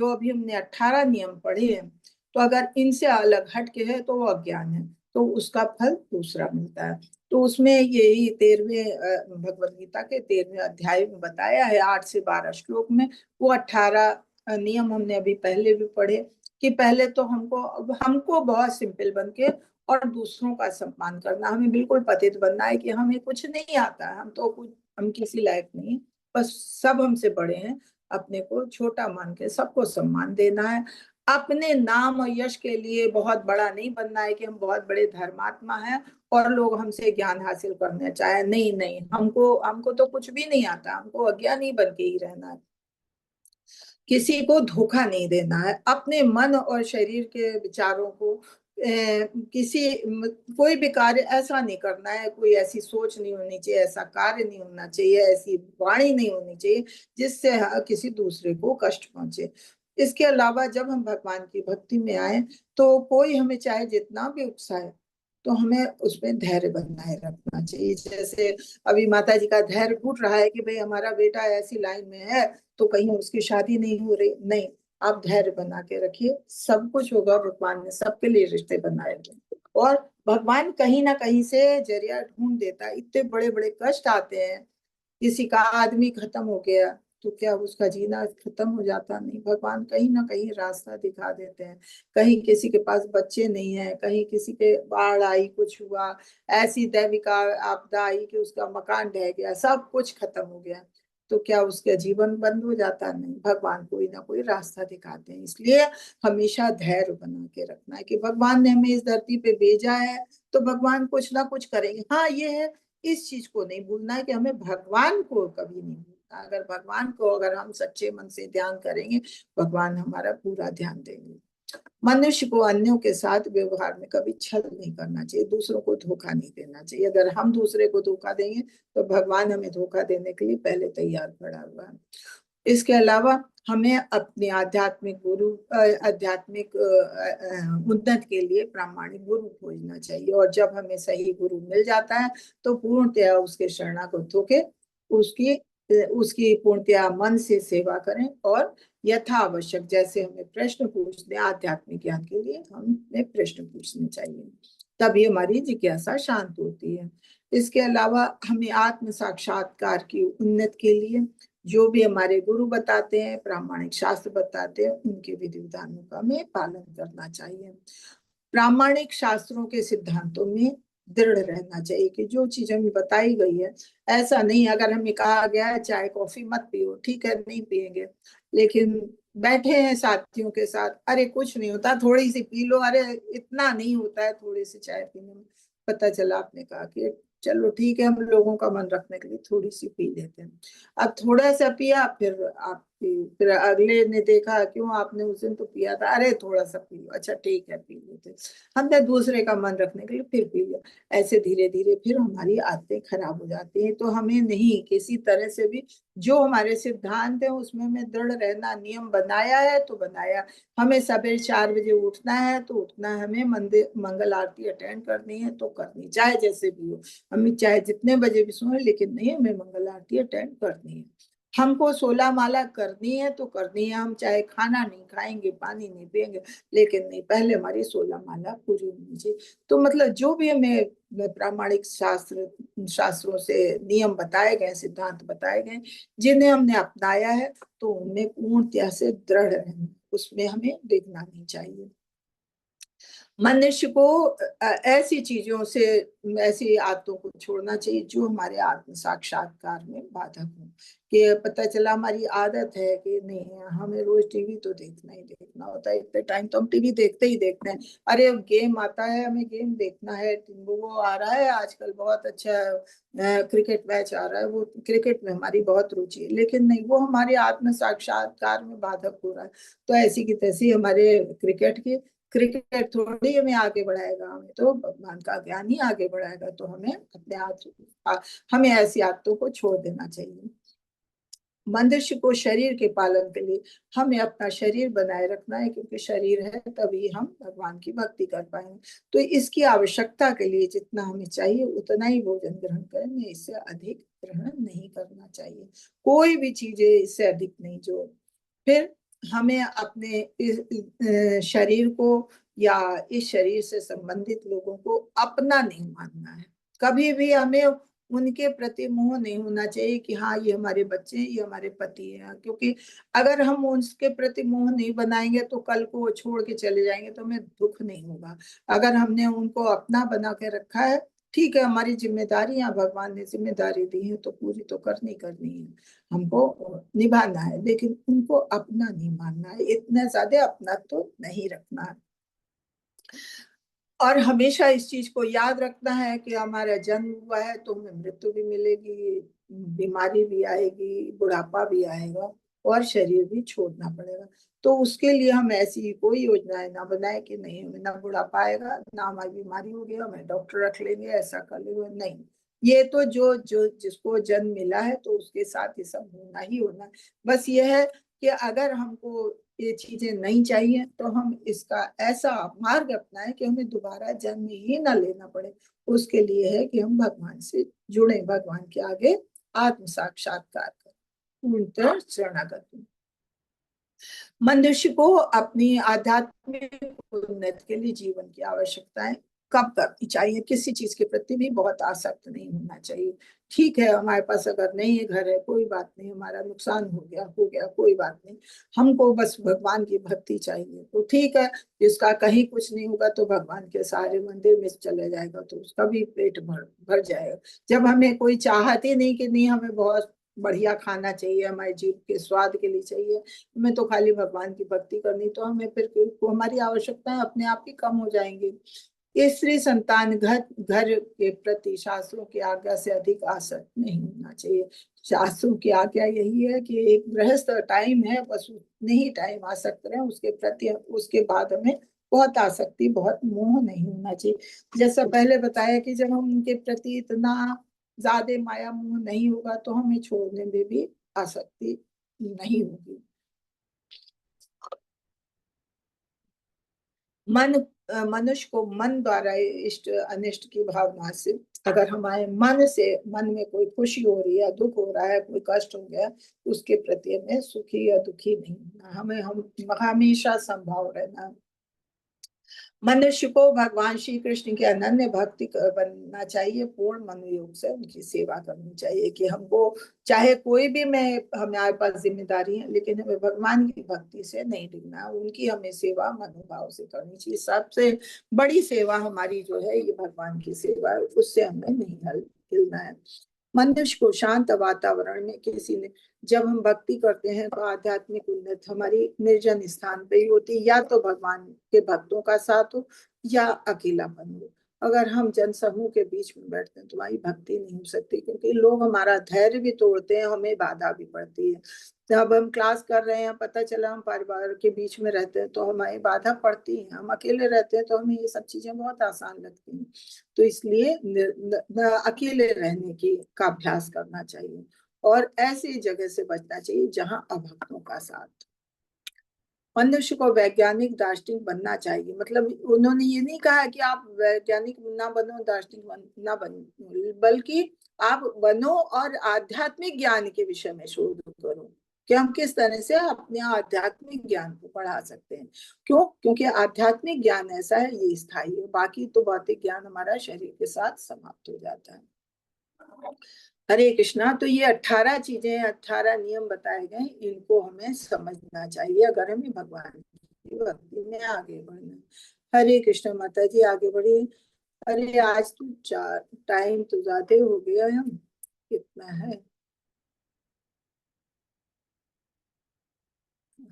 अभी हमने 18 नियम पढ़े हैं, तो अगर इनसे अलग हटके है तो वो अज्ञान है, तो उसका फल दूसरा मिलता है। तो उसमें यही 13वें भगवद गीता के 13वें अध्याय में बताया है, 8 से 12 श्लोक में। वो 18 नियम हमने अभी पहले भी पढ़े कि पहले तो हमको बहुत सिंपल बन के और दूसरों का सम्मान करना, हमें बिल्कुल पतित बनना है कि हमें कुछ नहीं आता है, हम किसी लायक नहीं, बस सब हमसे बड़े हैं, अपने को छोटा मान के सबको सम्मान देना है। अपने नाम और यश के लिए बहुत बड़ा नहीं बनना है कि हम बहुत बड़े धर्मात्मा हैं और लोग हमसे ज्ञान हासिल करना चाहे। नहीं नहीं, हमको तो कुछ भी नहीं आता, हमको अज्ञानी बन के ही रहना है। किसी को धोखा नहीं देना है, अपने मन और शरीर के विचारों को कोई भी कार्य ऐसा नहीं करना है, कोई ऐसी सोच नहीं होनी चाहिए, ऐसा कार्य नहीं होना चाहिए, ऐसी वाणी नहीं होनी चाहिए जिससे किसी दूसरे को कष्ट पहुंचे। इसके अलावा जब हम भगवान की भक्ति में आए तो कोई हमें चाहे जितना भी उकसाए तो हमें उसमें धैर्य बनाए रखना चाहिए। जैसे अभी माता जी का धैर्य टूट रहा है कि भाई हमारा बेटा ऐसी लाइन में है तो कहीं उसकी शादी नहीं हो रही, नहीं, आप धैर्य बना के रखिए, सब कुछ होगा, भगवान ने सबके लिए रिश्ते बनाए हैं और भगवान कहीं ना कहीं से जरिया ढूंढ देता है। इतने बड़े बड़े कष्ट आते हैं, किसी का आदमी खत्म हो गया तो क्या उसका जीना खत्म हो जाता? नहीं, भगवान कहीं ना कहीं रास्ता दिखा देते हैं। कहीं किसी के पास बच्चे नहीं है, कहीं किसी के बाढ़ आई, कुछ हुआ, ऐसी दैविक आपदा आई कि उसका मकान ढह गया, सब कुछ खत्म हो गया, तो क्या उसका जीवन बंद हो जाता? नहीं, भगवान कोई ना कोई रास्ता दिखाते हैं। इसलिए हमेशा धैर्य बना के रखना है कि भगवान ने हमें इस धरती पे भेजा है तो भगवान कुछ ना कुछ करेंगे। हाँ, ये है, इस चीज को नहीं भूलना है कि हमें भगवान को कभी नहीं भूलना। अगर भगवान को अगर हम सच्चे मन से ध्यान करेंगे, भगवान हमारा पूरा ध्यान देंगे। मनुष्य को अन्यों के साथ व्यवहार में कभी छल नहीं करना चाहिए, दूसरों को धोखा नहीं देना चाहिए। अगर हम दूसरे को धोखा देंगे तो भगवान हमें धोखा देने के लिए पहले तैयार खड़ा हुआ है। इसके अलावा हमें अपने आध्यात्मिक उन्नत के लिए प्रामाणिक गुरु खोजना चाहिए और जब हमें सही गुरु मिल जाता है तो पूर्णतया उसके शरणागत होके उसकी पूर्णतया मन से सेवा करें और यथा आवश्यक जैसे हमें प्रश्न पूछने, आध्यात्मिक ज्ञान के लिए हमें प्रश्न पूछने चाहिए, तभी हमारी जिज्ञासा शांत होती है। इसके अलावा हमें आत्म साक्षात्कार की उन्नति के लिए जो भी हमारे गुरु बताते हैं, प्रामाणिक शास्त्र बताते हैं, उनके विधि विधानों का हमें पालन करना चाहिए। प्रामाणिक शास्त्रों के सिद्धांतों में दृढ़ रहना चाहिए कि जो चीज हमें बताई गई है, ऐसा नहीं अगर हमें कहा गया है चाय कॉफी मत पियो, ठीक है नहीं पियेंगे, लेकिन बैठे हैं साथियों के साथ, अरे कुछ नहीं होता थोड़ी सी पी लो, अरे इतना नहीं होता है थोड़ी सी चाय पीने में, पता चला आपने कहा कि चलो ठीक है हम लोगों का मन रखने के लिए थोड़ी सी पी लेते हैं। अब थोड़ा सा पिया, फिर अगले ने देखा क्यों आपने उस दिन तो पिया था, अरे थोड़ा सा पी लो, अच्छा ठीक है पी लेते, हमने दूसरे का मन रखने के लिए फिर पी लिया। ऐसे धीरे धीरे फिर हमारी आदतें खराब हो जाती हैं। तो हमें नहीं किसी तरह से भी, जो हमारे सिद्धांत है उसमें हमें दृढ़ रहना, नियम बनाया है तो बनाया, हमें सवेरे 4 बजे उठना है तो उठना है, हमें मंदिर मंगल आरती अटेंड करनी है तो करनी, चाहे जैसे भी हो, हमें चाहे जितने बजे भी सोए, लेकिन नहीं हमें मंगल आरती अटेंड करनी है। हमको 16 माला करनी है तो करनी है, हम चाहे खाना नहीं खाएंगे पानी नहीं पिएंगे, लेकिन नहीं पहले हमारी 16 माला पूरी होनी चाहिए। तो मतलब जो भी हमें प्रामाणिक शास्त्रों से नियम बताए गए, सिद्धांत बताए गए, जिन्हें हमने अपनाया है तो उनमें पूर्णतया से दृढ़ रहना, उसमें हमें देखना नहीं चाहिए। मनुष्य को ऐसी चीजों से, ऐसी आदतों को छोड़ना चाहिए जो हमारे आत्म साक्षात्कार में बाधक हो। कि पता चला हमारी आदत है कि नहीं हमें रोज टीवी तो देखना ही देखना होता है, इतने टाइम तो हम टीवी देखते ही देखते हैं, अरे गेम आता है हमें गेम देखना है, वो आ रहा है आजकल बहुत अच्छा क्रिकेट मैच आ रहा है, वो क्रिकेट में हमारी बहुत रुचि है, लेकिन नहीं वो हमारे आत्म साक्षात्कार में बाधक हो रहा है। तो ऐसी की तैसी हमारे क्रिकेट थोड़ी हमें आगे बढ़ाएगा, हमें तो भगवान का ज्ञान ही आगे बढ़ाएगा। तो हमें अपने हमें ऐसी आदतों को छोड़ देना चाहिए। मनुष्य को शरीर के पालन के लिए हमें अपना शरीर बनाए रखना है, क्योंकि शरीर है तभी हम भगवान की भक्ति कर पाएंगे। तो इसकी आवश्यकता के लिए जितना हमें चाहिए उतना ही भोजन ग्रहण करें, हमें इससे अधिक ग्रहण नहीं करना चाहिए, कोई भी चीजें इससे अधिक नहीं। जो फिर हमें अपने इस शरीर को या इस शरीर से संबंधित लोगों को अपना नहीं मानना है, कभी भी हमें उनके प्रति मोह नहीं होना चाहिए कि हाँ ये हमारे बच्चे ये हमारे पति हैं, क्योंकि अगर हम उनके प्रति मोह नहीं बनाएंगे तो कल को वो छोड़ के चले जाएंगे तो हमें दुख नहीं होगा। अगर हमने उनको अपना बना के रखा है, ठीक है हमारी जिम्मेदारियां भगवान ने जिम्मेदारी दी है तो पूरी तो करनी करनी है, हमको निभाना है, लेकिन उनको अपना नहीं मानना है, इतना ज्यादा अपना तो नहीं रखना है। और हमेशा इस चीज को याद रखना है कि हमारा जन्म हुआ है तो हमें मृत्यु भी मिलेगी, बीमारी भी आएगी, बुढ़ापा भी आएगा और शरीर भी छोड़ना पड़ेगा। तो उसके लिए हम ऐसी कोई योजनाएं ना बनाए कि नहीं हमें ना बुढ़ापा आएगा ना हमारी बीमारी होगी, हमें डॉक्टर रख लेंगे ऐसा कर लेंगे, नहीं। ये तो जो जो जिसको जन्म मिला है तो उसके साथ ये सब होना ही होना। बस ये है कि अगर हमको ये चीजें नहीं चाहिए तो हम इसका ऐसा मार्ग अपनाएं कि हमें दोबारा जन्म ही ना लेना पड़े। उसके लिए है कि हम भगवान से जुड़े, भगवान के आगे आत्म साक्षात्कार करें, पूर्णतः शरणागत। मनुष्य को अपनी आध्यात्मिक उन्नति के लिए जीवन की आवश्यकताएं कब करनी चाहिए, किसी चीज के प्रति भी बहुत आसक्त नहीं होना चाहिए। ठीक है हमारे पास अगर नहीं है घर है कोई बात नहीं, हमारा नुकसान हो गया कोई बात नहीं, हमको बस भगवान की भक्ति चाहिए तो ठीक है। जिसका कहीं कुछ नहीं होगा तो भगवान के सारे मंदिर में चले जाएगा तो उसका भी पेट भर जाएगा। जब हमें कोई चाहत ही नहीं कि नहीं हमें बहुत बढ़िया खाना चाहिए, हमारे जीव के स्वाद के लिए चाहिए, हमें तो खाली भगवान की भक्ति करनी, तो हमें फिर हमारी आवश्यकताएं अपने आप ही कम हो जाएंगी। स्त्री संतान घर के प्रति शास्त्रों की आज्ञा से अधिक आसक्त नहीं होना चाहिए। शास्त्रों की आज्ञा यही है कि एक गृहस्थ टाइम है बस उतने ही टाइम आसक्त रहे, उसके प्रति उसके बाद हमें बहुत आसक्ति बहुत मोह नहीं होना चाहिए। जैसा पहले बताया कि जब हम उनके प्रति इतना ज्यादा माया मोह नहीं होगा तो हमें छोड़ने में भी आसक्ति नहीं होगी। मनुष्य को मन द्वारा इष्ट अनिष्ट की भावना से, अगर हमारे मन में कोई खुशी हो रही है दुख हो रहा है कोई कष्ट हो गया, उसके प्रति हमें सुखी या दुखी नहीं होना, हमें हम हमेशा संभाव रहना। मनुष्य को भगवान श्री कृष्ण के अनन्य भक्ति बनना चाहिए, पूर्ण मनोयोग से उनकी सेवा करनी चाहिए कि हमको चाहे कोई भी मैं हमारे पास जिम्मेदारी है, लेकिन हमें भगवान की भक्ति से नहीं डिगना, उनकी हमें सेवा मनोभाव से करनी चाहिए। सबसे बड़ी सेवा हमारी जो है ये भगवान की सेवा है, उससे हमें नहीं हिलना है। मनुष्य को शांत वातावरण में किसी ने, जब हम भक्ति करते हैं तो आध्यात्मिक उन्नति हमारी निर्जन स्थान पे ही होती है, या तो भगवान के भक्तों का साथ हो या अकेलापन हो। अगर हम जनसमूह के बीच में बैठते हैं तो हमारी भक्ति नहीं हो सकती, क्योंकि लोग हमारा धैर्य भी तोड़ते हैं, हमें बाधा भी पड़ती है। जब हम क्लास कर रहे हैं, पता चला हम परिवार के बीच में रहते हैं तो हमारी बाधा पड़ती है, हम अकेले रहते हैं तो हमें ये सब चीजें बहुत आसान लगती हैं। तो इसलिए अकेले रहने की का अभ्यास करना चाहिए और ऐसी जगह से बचना चाहिए जहां अभक्तों का साथ। मनुष्य को वैज्ञानिक दार्शनिक बनना चाहिए, मतलब उन्होंने ये नहीं कहा कि आप वैज्ञानिक ना बनो, दार्शनिक ना बनो, बल्कि आप बनो और आध्यात्मिक ज्ञान के विषय में शोध करो कि हम किस तरह से अपने आध्यात्मिक ज्ञान को बढ़ा सकते हैं। क्यों? क्योंकि आध्यात्मिक ज्ञान ऐसा है, ये स्थायी है, बाकी तो भौतिक ज्ञान हमारा शरीर के साथ समाप्त हो जाता है। हरे कृष्णा। तो ये 18 चीजें, 18 नियम बताए गए, इनको हमें समझना चाहिए अगर हमें भगवान की भक्ति में आगे बढ़ना है। हरे कृष्ण। माता जी आगे बढ़िए। अरे आज तो टाइम तो ज्यादा हो गया है, हम कितना है।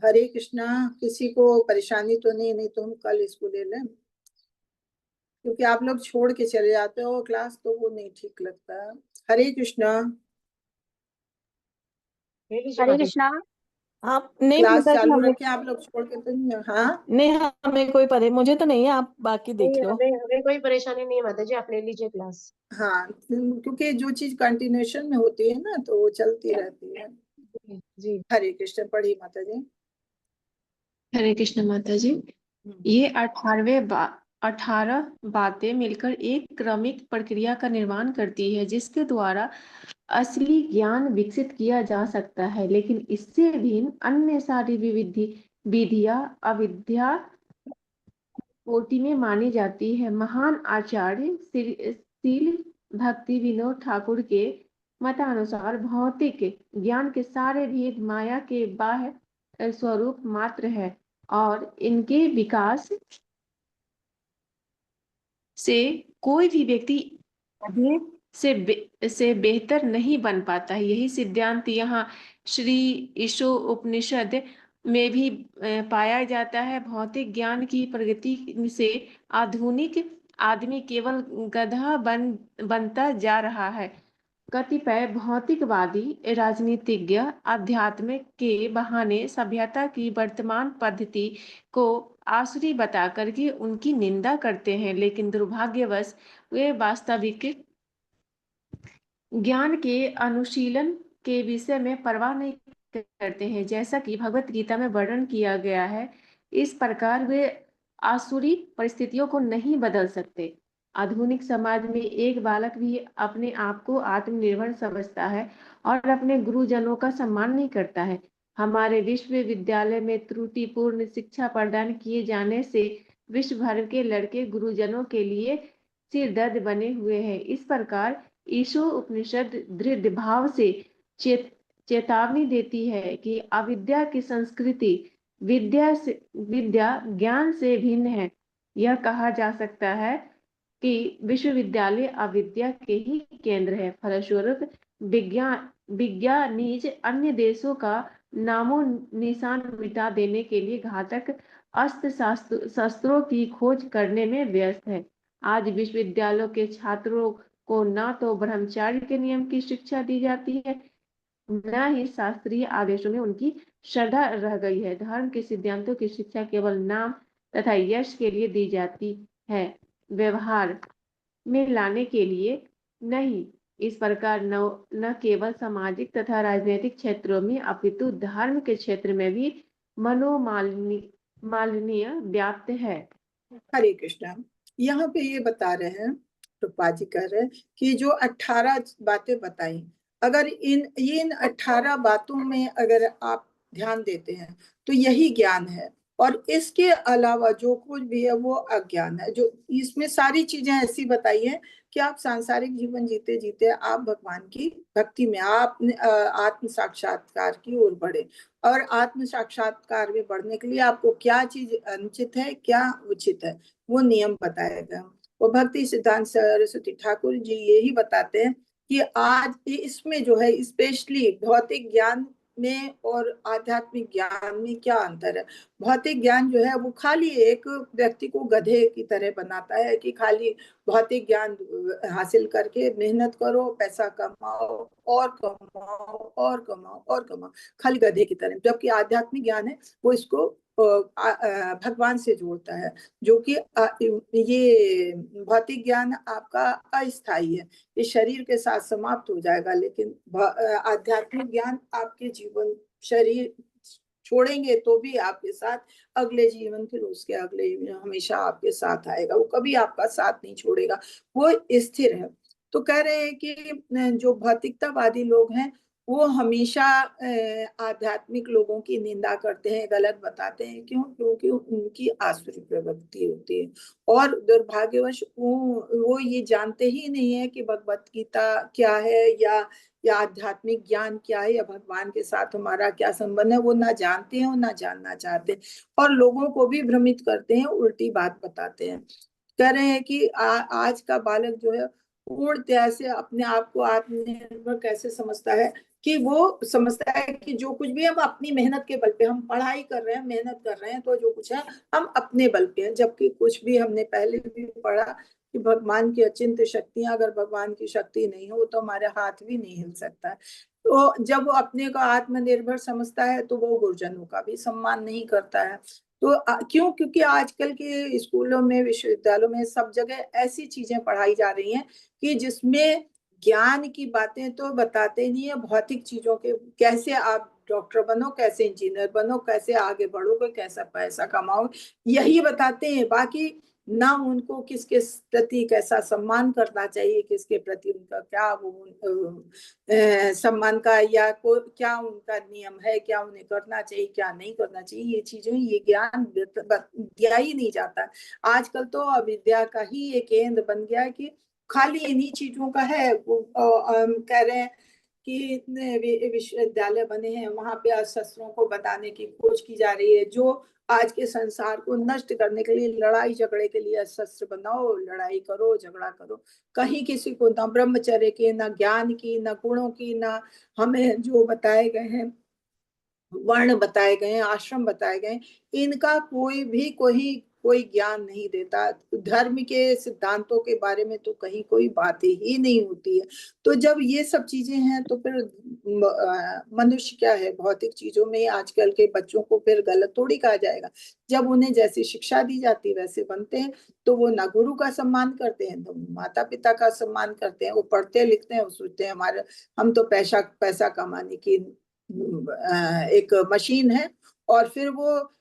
हरे कृष्णा। किसी को परेशानी तो नहीं? नहीं तो हम कल इसको ले लें, क्योंकि आप लोग छोड़ के चले जाते हो क्लास, तो वो नहीं ठीक लगता। हरे कृष्णा। हरे कृष्णा। आप नहीं क्लास माता जी, चालू हमें रखे, आप लोग छोड़ के तो नहीं? हाँ नहीं, हमें कोई मुझे तो नहीं है, आप बाकी देख नहीं, लो। हमें कोई परेशानी नहीं है माता जी, आप ले लीजिए क्लास। हाँ, क्योंकि जो चीज कंटिन्यूएशन में होती है ना तो वो चलती रहती है। जी। हरे कृष्ण। पढ़ी माता जी। हरे कृष्ण माता जी। ये 18 बातें मिलकर एक क्रमिक प्रक्रिया का निर्माण करती है, जिसके द्वारा असली ज्ञान विकसित किया जा सकता है। लेकिन इससे भिन्न अन्य सारी विधियां अविद्या कोटि में मानी जाती है। महान आचार्य श्रील भक्ति विनोद ठाकुर के मतानुसार भौतिक ज्ञान के सारे भेद माया के बाह्य स्वरूप मात्र है और इनके विकास से कोई भी व्यक्ति अभेद से बेहतर नहीं बन पाता है। यही सिद्धांत यहाँ श्री ईशो उपनिषद में भी पाया जाता है। भौतिक ज्ञान की प्रगति से आधुनिक आदमी केवल गधा बनता जा रहा है। कतिपय भौतिकवादी राजनीतिज्ञ अध्यात्म के बहाने सभ्यता की वर्तमान पद्धति को आसुरी बता करके उनकी निंदा करते हैं, लेकिन दुर्भाग्यवश वे वास्तविक ज्ञान के अनुशीलन के विषय में परवाह नहीं करते हैं। जैसा कि भगवत गीता में वर्णन किया गया है, इस प्रकार वे आसुरी परिस्थितियों को नहीं बदल सकते। आधुनिक समाज में एक बालक भी अपने आप को आत्मनिर्भर समझता है और अपने गुरुजनों का सम्मान नहीं करता है। हमारे विश्वविद्यालय में त्रुटिपूर्ण शिक्षा प्रदान किए जाने से विश्व भर के लड़के गुरुजनों के लिए सिरदर्द बने हुए हैं। इस प्रकार ईशो उपनिषद दृढ़ भाव से चेतावनी देती है कि अविद्या की संस्कृति विद्या ज्ञान से भिन्न है। यह कहा जा सकता है कि विश्वविद्यालय अविद्या के ही केंद्र है। फलस्वरूप विज्ञानीज अन्य देशों का नामो निशान मिटा देने के लिए घातक अस्त्र शस्त्रों की खोज करने में व्यस्त है। आज विश्वविद्यालयों के छात्रों को न तो ब्रह्मचार्य के नियम की शिक्षा दी जाती है, न ही शास्त्रीय आदेशों में उनकी श्रद्धा रह गई है। धर्म के सिद्धांतों की शिक्षा केवल नाम तथा यश के लिए दी जाती है, व्यवहार में लाने के लिए नहीं। इस प्रकार न केवल सामाजिक तथा राजनीतिक क्षेत्रों में अपितु धर्म के क्षेत्र में भी मालिन्य व्याप्त है। हरे कृष्ण। यहाँ पे ये बता रहे हैं, रूपा जी कह रहे हैं कि जो 18 बातें बताई, अगर इन 18 बातों में अगर आप ध्यान देते हैं तो यही ज्ञान है। और इसके अलावा जो कुछ भी है वो अज्ञान है। जो इसमें सारी चीजें ऐसी बताई है कि आप सांसारिक जीवन जीते जीते आप भगवान की भक्ति में, आप आत्म साक्षात्कार की ओर बढ़े। और आत्म साक्षात्कार में बढ़ने के लिए आपको क्या चीज अनुचित है, क्या उचित है, वो नियम बताया गया। वो भक्ति सिद्धांत सरस्वती ठाकुर जी यही बताते हैं कि आज इसमें जो है स्पेशली भौतिक ज्ञान में और आध्यात्मिक ज्ञान में क्या अंतर है। भौतिक ज्ञान जो है वो खाली एक व्यक्ति को गधे की तरह बनाता है कि खाली भौतिक ज्ञान हासिल करके मेहनत करो, पैसा कमाओ और कमाओ और कमाओ और कमाओ, खाली गधे की तरह। जबकि आध्यात्मिक ज्ञान है वो इसको भगवान से जोड़ता है, जो कि ये भौतिक ज्ञान आपका अस्थायी है, ये शरीर के साथ समाप्त हो जाएगा। लेकिन आध्यात्मिक ज्ञान आपके जीवन, शरीर छोड़ेंगे तो भी आपके साथ अगले जीवन, फिर उसके अगले हमेशा आपके साथ आएगा, वो कभी आपका साथ नहीं छोड़ेगा, वो स्थिर है। तो कह रहे हैं कि जो भौतिकतावादी लोग हैं वो हमेशा आध्यात्मिक लोगों की निंदा करते हैं, गलत बताते हैं। क्यों? क्योंकि उनकी आसुरी प्रवृत्ति होती है और दुर्भाग्यवश वो ये जानते ही नहीं है कि भगवत गीता क्या है या आध्यात्मिक ज्ञान क्या है या भगवान के साथ हमारा क्या संबंध है। वो ना जानते हैं और ना जानना चाहते हैं और लोगों को भी भ्रमित करते हैं, उल्टी बात बताते हैं। कह रहे हैं कि आज का बालक जो है पूर्णतया से अपने आप को आत्मनिर्भर कैसे समझता है कि वो समझता है कि जो कुछ भी हम अपनी मेहनत के बल पे, हम पढ़ाई कर रहे हैं, मेहनत कर रहे हैं, तो जो कुछ है हम अपने बल पे हैं। जबकि कुछ भी हमने पहले भी पढ़ा कि भगवान की अचिंत शक्तियां, अगर भगवान की शक्ति नहीं हो तो हमारे हाथ भी नहीं हिल सकता है। तो जब वो अपने को आत्मनिर्भर समझता है तो वो गुरुजनों का भी सम्मान नहीं करता है। तो क्यों? क्योंकि आजकल के स्कूलों में, विश्वविद्यालयों में, सब जगह ऐसी चीजें पढ़ाई जा रही हैं कि जिसमें ज्ञान की बातें तो बताते नहीं है, भौतिक चीजों के, कैसे आप डॉक्टर बनो, कैसे इंजीनियर बनो, कैसे आगे बढ़ोगे, कैसा पैसा कमाओ, यही बताते हैं। बाकी ना उनको किसके प्रति कैसा सम्मान करना चाहिए, किसके प्रति उनका क्या वो सम्मान का या क्या उनका नियम है, क्या उन्हें करना चाहिए, क्या नहीं करना चाहिए, ये चीजें, ये ज्ञान दिया ही नहीं जाता। आजकल तो अविद्या का ही एक केंद्र बन गया है कि खाली इन्हीं चीजों का है। वो कह रहे हैं कि इतने विश्वविद्यालय बने हैं, वहां पे शस्त्रों को बताने की खोज की जा रही है, जो आज के संसार को नष्ट करने के लिए, लड़ाई झगड़े के लिए शस्त्र बनाओ, लड़ाई करो, झगड़ा करो। कहीं किसी को न ब्रह्मचर्य की, न ज्ञान की, न गुणों की, न हमें जो बताए गए हैं, वर्ण बताए गए हैं, आश्रम बताए गए, इनका कोई ज्ञान नहीं देता। धर्म के सिद्धांतों के बारे में तो कहीं कोई बात ही नहीं होती है। तो जब ये सब चीजें हैं तो फिर मनुष्य क्या है, भौतिक चीजों में आजकल के बच्चों को फिर गलत थोड़ी कहा जाएगा। जब उन्हें जैसी शिक्षा दी जाती है वैसे बनते हैं, तो वो ना गुरु का सम्मान करते हैं, तो माता पिता का सम्मान करते हैं। वो पढ़ते लिखते हैं, वो सोचते हैं हमारे, हम तो पैसा कमाने की एक मशीन है। और फिर वो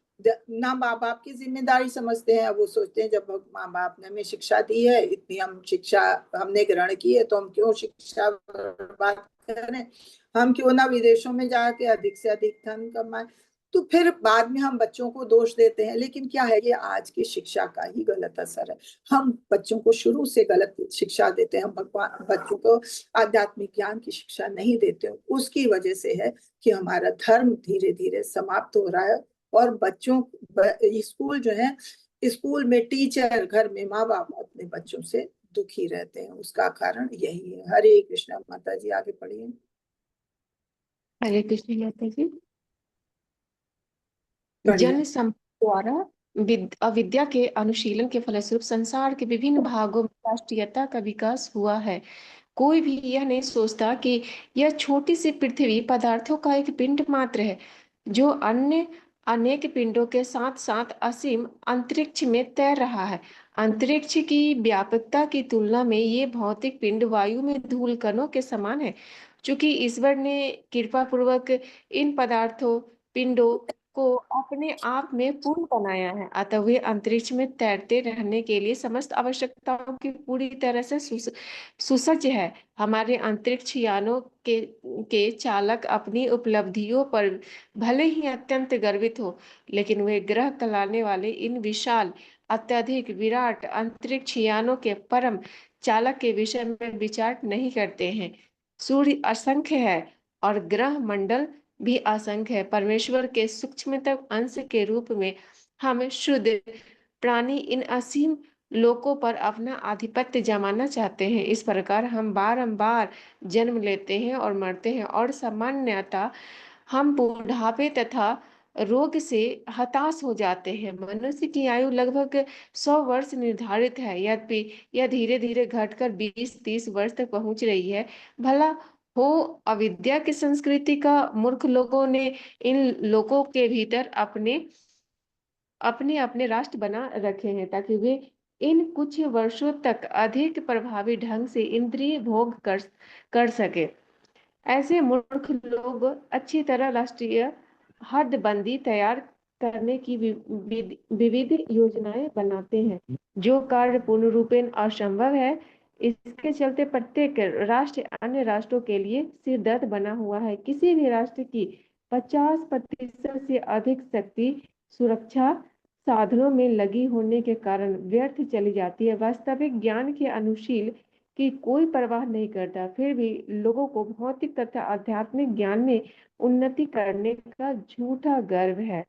ना माँ बाप की जिम्मेदारी समझते हैं। वो सोचते हैं जब माँ बाप ने हमें शिक्षा दी है, इतनी हम शिक्षा हमने ग्रहण की है, तो हम क्यों शिक्षा बर्बाद करें, हम क्यों ना विदेशों में जाके अधिक से अधिक धन कमाएं। तो फिर बाद में हम बच्चों को दोष देते हैं। लेकिन क्या है, ये आज की शिक्षा का ही गलत असर है। हम बच्चों को शुरू से गलत शिक्षा देते हैं, हम भगवान बच्चों को आध्यात्मिक ज्ञान की शिक्षा नहीं देते। उसकी वजह से है कि हमारा धर्म धीरे धीरे समाप्त हो रहा है। और बच्चों, स्कूल जो है, स्कूल में टीचर, घर में माँ बाप अपने बच्चों से दुखी रहते हैं। उसका कारण यही है। हरे कृष्णा। माता जी आगे पढ़िए। हरे कृष्ण माता जी। बढ़िया। जन संपर्क द्वारा अविद्या के अनुशीलन के फलस्वरूप संसार के विभिन्न भागों में राष्ट्रीयता का विकास हुआ है। कोई भी यह नहीं सोचता कि यह छोटी सी पृथ्वी पदार्थों का एक पिंड मात्र है, जो अन्य अनेक पिंडों के साथ साथ असीम अंतरिक्ष में तैर रहा है। अंतरिक्ष की व्यापकता की तुलना में ये भौतिक पिंड वायु में धूल कणों के समान है। चूंकि ईश्वर ने कृपा पूर्वक इन पदार्थों, पिंडों को अपने आप में पूर्ण बनाया है, अतः वे अंतरिक्ष में तैरते रहने के लिए समस्त आवश्यकताओं की पूरी तरह से सुसज्ज है। हमारे अंतरिक्ष यानों के चालक अपनी उपलब्धियों पर भले ही अत्यंत गर्वित हो, लेकिन वे ग्रह कहलाने वाले इन विशाल, अत्यधिक विराट अंतरिक्ष यानों के परम चालक के विषय में विचार नहीं करते हैं। सूर्य असंख्य है और ग्रह मंडल भी असंख्य है। परमेश्वर के सूक्ष्मतम अंश के रूप में हम शुद्ध प्राणी इन असीम लोकों पर अपना आधिपत्य जमाना चाहते हैं। इस प्रकार हम बारंबार जन्म लेते हैं और मरते हैं, और सामान्यतः हम बुढ़ापे तथा रोग से हताश हो जाते हैं। मनुष्य की आयु लगभग 100 वर्ष निर्धारित है, यद्यपि यह धीरे धीरे घटकर 20-30 वर्ष तक पहुंच रही है। भला हो अविद्या की संस्कृति का मूर्ख लोगों ने इन लोगों के भीतर अपने अपने अपने राष्ट्र बना रखे हैं, ताकि वे इन कुछ वर्षों तक अधिक प्रभावी ढंग से इंद्रिय भोग कर सके। ऐसे मूर्ख लोग अच्छी तरह राष्ट्रीय हदबंदी तैयार करने की विविध योजनाएं बनाते हैं, जो कार्य पूर्ण रूपेण असंभव है। इसके चलते प्रत्येक राष्ट्र अन्य राष्ट्रों के लिए सिरदर्द बना हुआ है। किसी भी राष्ट्र की 50% से अधिक शक्ति सुरक्षा साधनों में लगी होने के कारण व्यर्थ चली जाती है। वास्तविक ज्ञान के अनुशील की कोई परवाह नहीं करता, फिर भी लोगों को भौतिक तथा आध्यात्मिक ज्ञान में उन्नति करने का झूठा गर्व है।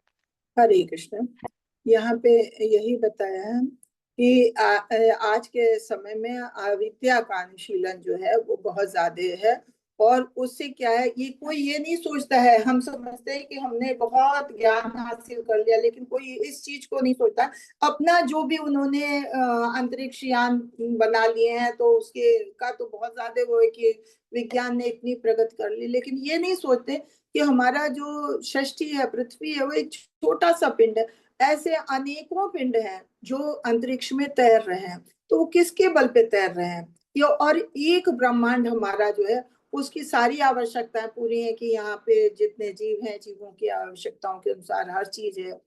हरे कृष्ण। यहाँ पे यही बताया है कि आज के समय में अविद्या का अनुशीलन जो है वो बहुत ज्यादा है, और उससे क्या है, ये कोई ये नहीं सोचता है। हम समझते हैं कि हमने बहुत ज्ञान हासिल कर लिया, लेकिन कोई इस चीज को नहीं सोचता। अपना जो भी उन्होंने अंतरिक्ष यान बना लिए हैं, तो उसके का तो बहुत ज्यादा वो है कि विज्ञान ने इतनी प्रगति कर ली, लेकिन ये नहीं सोचते कि हमारा जो सृष्टि है, पृथ्वी है, वो एक छोटा सा पिंड है। ऐसे अनेकों पिंड हैं जो अंतरिक्ष में तैर रहे हैं, तो वो किसके बल पे तैर रहे हैं? ये और एक ब्रह्मांड हमारा जो है, उसकी सारी आवश्यकताएं पूरी है कि यहाँ पे जितने जीव हैं, जीवों की आवश्यकताओं के अनुसार हर चीज है।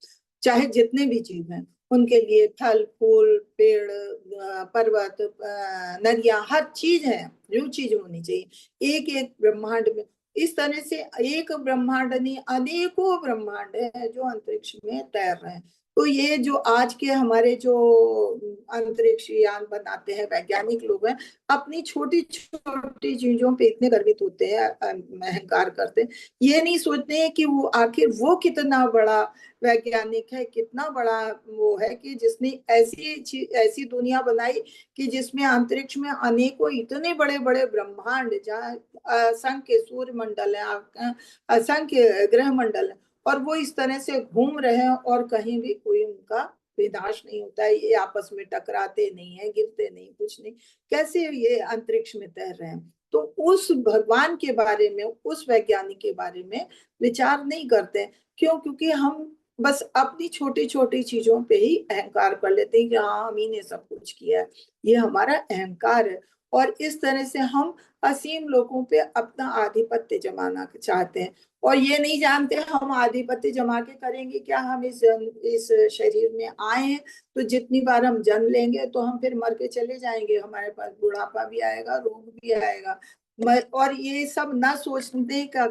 चाहे जितने भी जीव हैं, उनके लिए फल फूल, पेड़, पर्वत, नदियां, हर चीज है जो चीज होनी चाहिए एक एक ब्रह्मांड में। इस तरह से एक ब्रह्मांड नहीं, अनेकों ब्रह्मांड है जो अंतरिक्ष में तैर रहे हैं। तो ये जो आज के हमारे जो अंतरिक्ष यान बनाते हैं वैज्ञानिक लोग हैं, अपनी छोटी छोटी चीजों पे इतने गर्वित होते हैं, अहंकार करते हैं। ये नहीं सोचते हैं कि वो आखिर वो कितना बड़ा वैज्ञानिक है, कितना बड़ा वो है कि जिसने ऐसी दुनिया बनाई कि जिसमें अंतरिक्ष में अनेकों इतने बड़े बड़े ब्रह्मांड, जहाँ असंख्य सूर्य मंडल है, असंख्य ग्रह मंडल है, और वो इस तरह से घूम रहे हैं और कहीं भी कोई उनका विनाश नहीं होता है। ये आपस में टकराते नहीं है, गिरते नहीं, कुछ नहीं। कैसे ये अंतरिक्ष में तैर रहे हैं? तो उस भगवान के बारे में, उस वैज्ञानिक के बारे में विचार नहीं करते। क्यों? क्योंकि हम बस अपनी छोटी छोटी चीजों पे ही अहंकार कर लेते हैं कि हाँ, हम ही ने सब कुछ किया है। ये हमारा अहंकार है, और इस तरह से हम असीम लोगों पे अपना आधिपत्य जमाना चाहते हैं, और ये नहीं जानते हम आधिपत्य जमा के करेंगे क्या। हम इस शरीर में आए हैं, तो जितनी बार हम जन्म लेंगे तो हम फिर मर के चले जाएंगे। हमारे पास बुढ़ापा भी आएगा, रोग भी आएगा, और ये सब ना सोचने के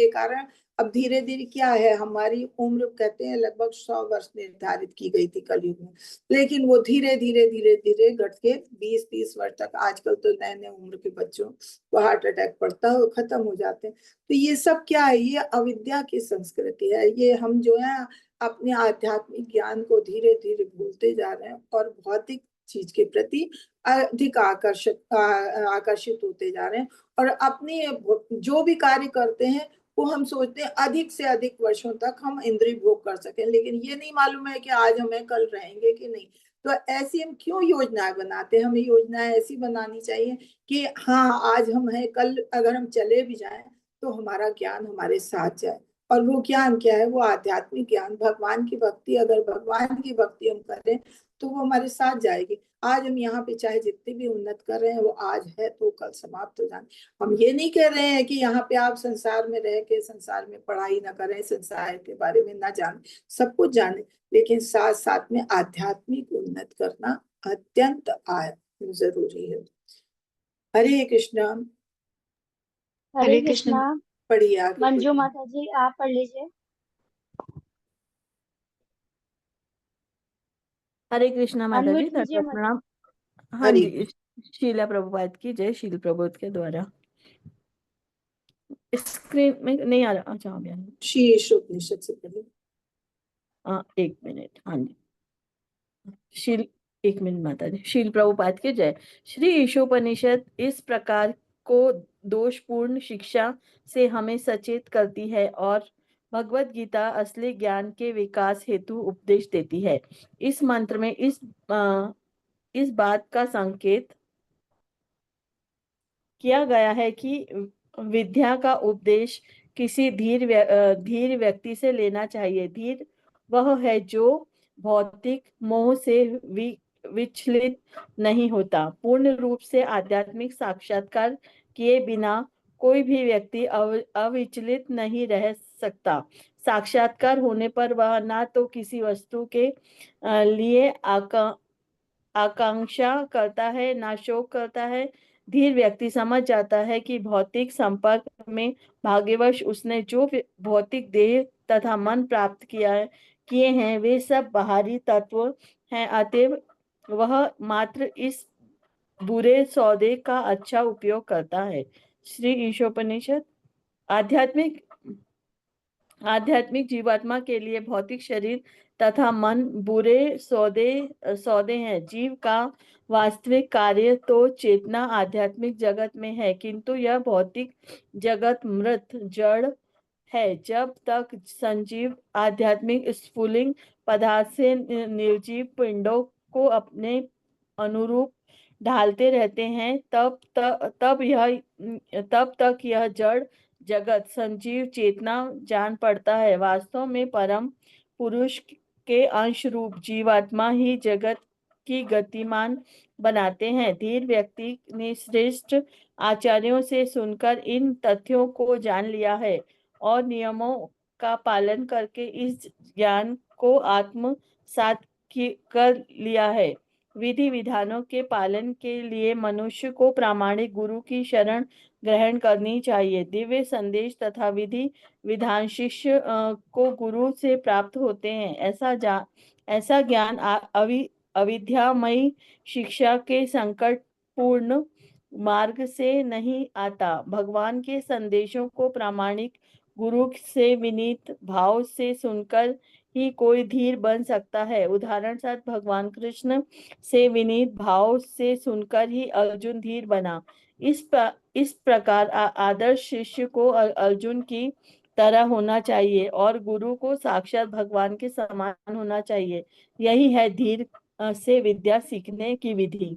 कारण अब धीरे धीरे क्या है, हमारी उम्र कहते हैं लगभग 100 वर्ष निर्धारित की गई थी कलयुग में, लेकिन वो धीरे धीरे धीरे धीरे घट के 20-30 वर्ष तक। आजकल तो नए नए उम्र के बच्चों को हार्ट अटैक पड़ता है, खत्म हो जाते हैं। तो ये सब क्या है? ये अविद्या की संस्कृति है। ये हम जो है अपने आध्यात्मिक ज्ञान को धीरे धीरे भूलते जा रहे हैं, और भौतिक चीज के प्रति अधिक आकर्षित होते जा रहे हैं, और अपने जो भी कार्य करते हैं वो हम सोचते हैं अधिक से अधिक वर्षों तक हम इंद्रिय भोग कर सकें, लेकिन ये नहीं मालूम है कि आज हमें कल रहेंगे कि नहीं। तो ऐसी हम क्यों योजनाएं बनाते हैं? हमें योजनाएं ऐसी बनानी चाहिए कि हाँ, आज हम हैं, कल अगर हम चले भी जाएं तो हमारा ज्ञान हमारे साथ जाए। और वो ज्ञान क्या है? वो आध्यात्मिक ज्ञान, भगवान की भक्ति। अगर भगवान की भक्ति हम करें तो वो हमारे साथ जाएगी। आज हम यहाँ पे चाहे जितने भी उन्नत कर रहे हैं वो आज है तो कल समाप्त हो जाए। हम ये नहीं कह रहे हैं कि यहाँ पे आप संसार में रह के संसार में पढ़ाई ना करें, संसार के बारे में ना जाने, सब कुछ जाने, लेकिन साथ साथ में आध्यात्मिक उन्नत करना अत्यंत जरूरी है। हरे कृष्णा। हरे हरे कृष्ण। कृष्णा। पढ़िए आगे मंजू पढ़िए। माता जी आप पढ़ लीजिए। हरे कृष्णा माता जी, अनम्यूट कीजिए दंडवत मत। प्रणाम। हाँ हरे जी, शीला प्रभुपाद की जय। शील प्रभुपाद के द्वारा स्क्रीन में नहीं आ रहा। अच्छा अभी शीर्ष उपनिषद से पढ़िए। एक मिनट। हाँ जी, शील एक मिनट माता जी। शील प्रभुपाद की जय। श्री ईशोपनिषद इस प्रकार को दोषपूर्ण शिक्षा से हमें सचेत करती है और भगवत गीता असली ज्ञान के विकास हेतु उपदेश देती है। इस मंत्र में इस बात का संकेत किया गया है कि विद्या का उपदेश किसी धीर व्यक्ति से लेना चाहिए। धीर वह है जो भौतिक मोह से विचलित नहीं होता। पूर्ण रूप से आध्यात्मिक साक्षात्कार किए बिना कोई भी व्यक्ति अविचलित नहीं रह सकता। साक्षात्कार होने पर वह ना तो किसी वस्तु के लिए आकांक्षा करता है, ना शोक करता है। धीर व्यक्ति समझ जाता है कि भौतिक संपर्क में भाग्यवश उसने जो भौतिक देह तथा मन प्राप्त किए हैं वे सब बाहरी तत्व हैं। अतएव वह मात्र इस बुरे सौदे का अच्छा उपयोग करता है। श्री ईशोपनिषद। आध्यात्मिक आध्यात्मिक जीवात्मा के लिए भौतिक शरीर तथा मन बुरे सौदे हैं। जीव का वास्तविक कार्य तो चेतना आध्यात्मिक जगत में है, किंतु यह भौतिक जगत मृत जड़ है। जब तक संजीव आध्यात्मिक स्फुलिंग पदार्थ से निर्जीव पिंडों को अपने अनुरूप ढालते रहते हैं, तब तक यह जड़ जगत संजीव चेतना जान पड़ता है। वास्तव में परम पुरुष के अंश रूप जीवात्मा ही जगत की गतिमान बनाते हैं। धीर व्यक्ति ने श्रेष्ठ आचार्यों से सुनकर इन तथ्यों को जान लिया है और नियमों का पालन करके इस ज्ञान को आत्मसात कर लिया है। विधि विधानों के पालन के लिए मनुष्य को प्रामाणिक गुरु की शरण ग्रहण करनी चाहिए। दिव्य संदेश तथा विधि विधान शिष्य को गुरु से प्राप्त होते हैं। ऐसा ज्ञान अविद्यामयी शिक्षा के संकटपूर्ण मार्ग से नहीं आता। भगवान के संदेशों को प्रामाणिक गुरु से विनीत भाव से सुनकर ही कोई धीर बन सकता है। उदाहरण साथ भगवान कृष्ण से विनीत भाव से सुनकर ही अर्जुन धीर बना। इस प्रकार आदर्श शिष्य को अर्जुन की तरह होना चाहिए और गुरु को साक्षात भगवान के समान होना चाहिए। यही है धीर से विद्या सीखने की विधि।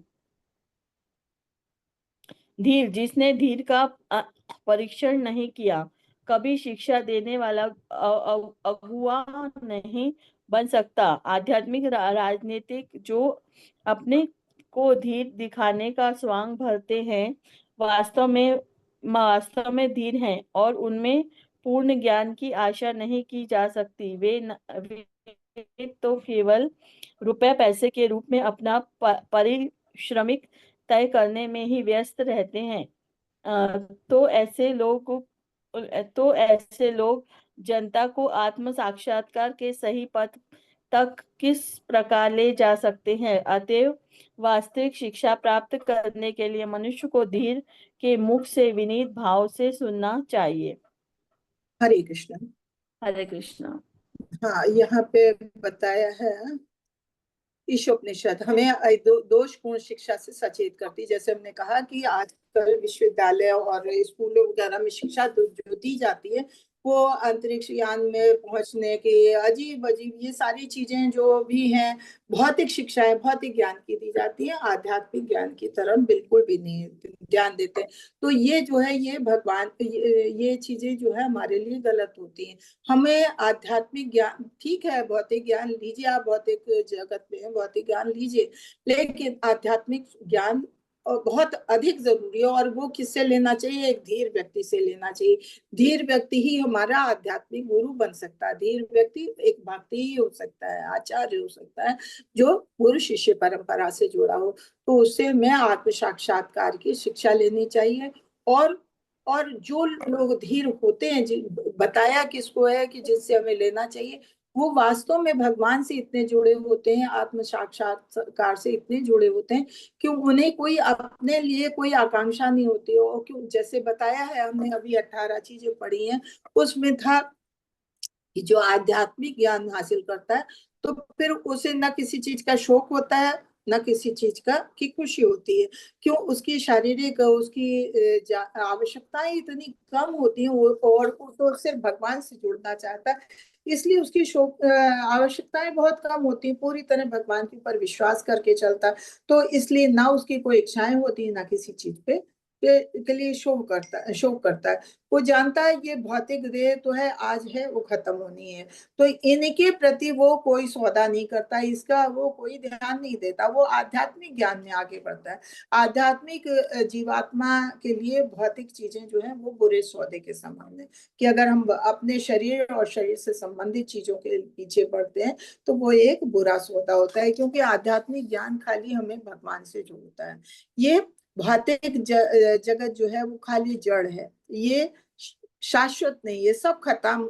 धीर जिसने धीर का परीक्षण नहीं किया, कभी शिक्षा देने वाला अगुआ नहीं बन सकता। आध्यात्मिक राजनीतिक जो अपने को धीर दिखाने का स्वांग भरते हैं, वास्तव में धीर हैं और उनमें पूर्ण ज्ञान की आशा नहीं की जा सकती। वे तो केवल रुपए पैसे के रूप में अपना पारिश्रमिक तय करने में ही व्यस्त रहते हैं। तो ऐसे लोग जनता को आत्म साक्षात्कार के सही पथ तक किस प्रकार ले जा सकते हैं। अतएव वास्तविक शिक्षा प्राप्त करने के लिए मनुष्य को धीर के मुख से विनीत भाव से सुनना चाहिए। हरे कृष्ण। हरे कृष्णा। हाँ, यहाँ पे बताया है ईशोपनिषद हमें दोषपूर्ण शिक्षा से सचेत करती। जैसे हमने कहा कि आजकल विश्वविद्यालय और स्कूलों वगैरह में शिक्षा जो दी जाती है वो अंतरिक्ष यान में पहुंचने के अजीब अजीब ये सारी चीजें जो भी हैं, भौतिक शिक्षाएं, भौतिक ज्ञान की दी जाती है, आध्यात्मिक ज्ञान की तरफ बिल्कुल भी नहीं ध्यान देते। तो ये जो है, ये भगवान, ये चीजें जो है हमारे लिए गलत होती हैं। हमें आध्यात्मिक ज्ञान, ठीक है भौतिक ज्ञान लीजिए, आप भौतिक जगत में भौतिक ज्ञान लीजिए, लेकिन आध्यात्मिक ज्ञान बहुत अधिक जरूरी है। और वो किससे लेना चाहिए? एक धीर व्यक्ति से लेना चाहिए। धीर व्यक्ति ही हमारा आध्यात्मिक गुरु बन सकता है। धीर व्यक्ति एक भक्ति ही हो सकता है, आचार्य हो सकता है, जो गुरु शिष्य परंपरा से जुड़ा हो। तो उससे हमें आत्म साक्षात्कार की शिक्षा लेनी चाहिए। और जो लोग धीर होते हैं, बताया किसको है कि जिससे हमें लेना चाहिए, वो वास्तव में भगवान से इतने जुड़े होते हैं, आत्म साक्षात्कार से इतने जुड़े होते हैं कि उन्हें कोई अपने लिए कोई आकांक्षा नहीं होती। और क्यों, जैसे बताया है हमने अभी 18 चीजें पढ़ी हैं, उसमें था कि जो आध्यात्मिक ज्ञान हासिल करता है तो फिर उसे न किसी चीज का शौक होता है, न किसी चीज की खुशी होती है। क्यों? उसकी शारीरिक, उसकी आवश्यकताएं इतनी कम होती हैं, और तो सिर्फ भगवान से जुड़ना चाहता है, इसलिए उसकी शौक आवश्यकताएं बहुत कम होती हैं, पूरी तरह भगवान के ऊपर विश्वास करके चलता है। तो इसलिए ना उसकी कोई इच्छाएं होती है, ना किसी चीज के लिए शोक करता है। वो जानता है ये भौतिक देह तो है, आज है, वो खत्म होनी है। तो इनके प्रति वो कोई सौदा नहीं करता, इसका वो कोई ध्यान नहीं देता। वो आध्यात्मिक ज्ञान में आगे बढ़ता है। आध्यात्मिक जीवात्मा के लिए भौतिक चीजें जो है वो बुरे सौदे के समान है, कि अगर हम अपने शरीर और शरीर से संबंधित चीजों के पीछे बढ़ते हैं तो वो एक बुरा सौदा होता है, क्योंकि आध्यात्मिक ज्ञान खाली हमें भगवान से जोड़ता है। ये भौतिक जगत जो है वो खाली जड़ है, ये शाश्वत नहीं, ये सब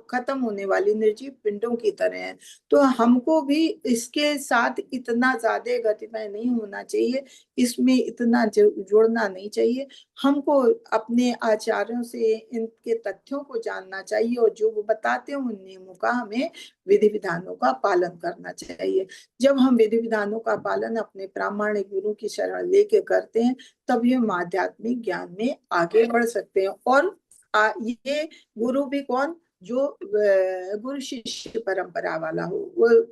खत्म होने वाली निर्जीव पिंडों की तरह है। तो हमको भी इसके साथ इतना ज्यादा गतिमय नहीं होना चाहिए, इसमें इतना जुड़ना नहीं चाहिए। हमको अपने आचार्यों से इनके तथ्यों को जानना चाहिए, और जो वो बताते हैं उन नियमों का हमें, विधि विधानों का पालन करना चाहिए। जब हम विधि विधानों का पालन अपने प्रामाणिक गुरु की शरण लेके करते हैं, तभी हम आध्यात्मिक ज्ञान में आगे बढ़ सकते हैं। और ये गुरु भी कौन? जो गुरु शिष्य परंपरा वाला हो,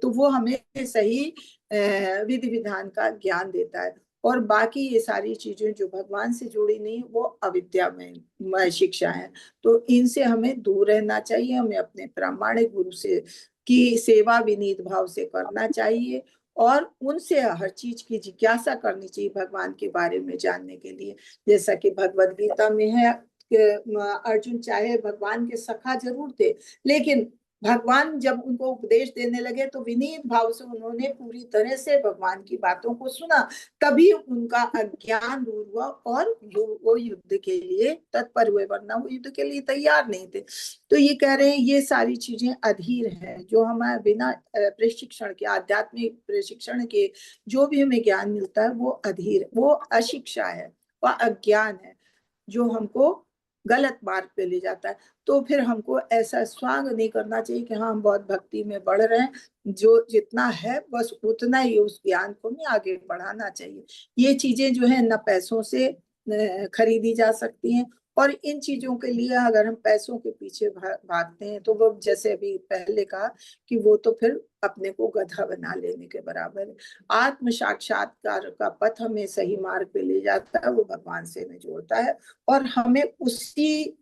वो हमें सही विधि विधान का ज्ञान देता है। और बाकी ये सारी चीजें जो भगवान से जुड़ी नहीं, वो अविद्या में शिक्षा है। तो इनसे हमें दूर रहना चाहिए। हमें अपने प्रामाणिक गुरु से की सेवा विनीत भाव से करना चाहिए, और उनसे हर चीज की जिज्ञासा करनी चाहिए भगवान के बारे में जानने के लिए। जैसा कि भगवद गीता में है, अर्जुन चाहे भगवान के सखा जरूर थे, लेकिन भगवान जब उनको उपदेश देने लगे तो विनीत भाव से उन्होंने पूरी तरह से भगवान की बातों को सुना, तभी उनका अज्ञान दूर हुआ और वो युद्ध के लिए तत्पर हुए, वरना वो युद्ध के लिए तैयार नहीं थे। तो ये कह रहे हैं ये सारी चीजें अधीर है, जो हमें बिना प्रशिक्षण के, आध्यात्मिक प्रशिक्षण के जो भी हमें ज्ञान मिलता है वो अधीर, वो अशिक्षा है, वह अज्ञान है, जो हमको गलत मार्ग पे ले जाता है। तो फिर हमको ऐसा स्वांग नहीं करना चाहिए कि हाँ हम बहुत भक्ति में बढ़ रहे हैं, जो जितना है बस उतना ही उस ज्ञान को हमें आगे बढ़ाना चाहिए। ये चीजें जो है न पैसों से खरीदी जा सकती हैं, और इन चीजों के लिए अगर हम पैसों के पीछे भागते हैं तो वो, जैसे अभी पहले कहा, कि वो तो फिर अपने को गधा बना लेने के बराबर है। आत्म साक्षात्कार का पथ हमें सही मार्ग पे ले जाता है, वो भगवान से हमें जोड़ता है, और हमें उसी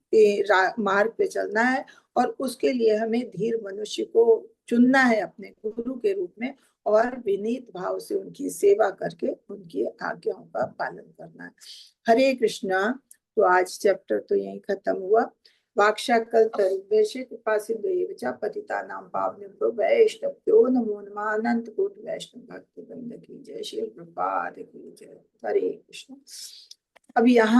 मार्ग पे चलना है। और उसके लिए हमें धीर मनुष्य को चुनना है अपने गुरु के रूप में, और विनीत भाव से उनकी सेवा करके उनकी आज्ञाओं का पालन करना है। हरे कृष्णा। तो आज चैप्टर तो यहीं खत्म हुआ। वाक्शाकल्पतरुभ्यश्च कृपा सिन्धुभ्यश्च च पतितानां पावनेभ्यो वैष्णवेभ्यो नमो नमः। अनंत कोटि वैष्णव भक्त वृंद की जय। श्री प्रभुपाद की जय। हरे कृष्ण। अब यहाँ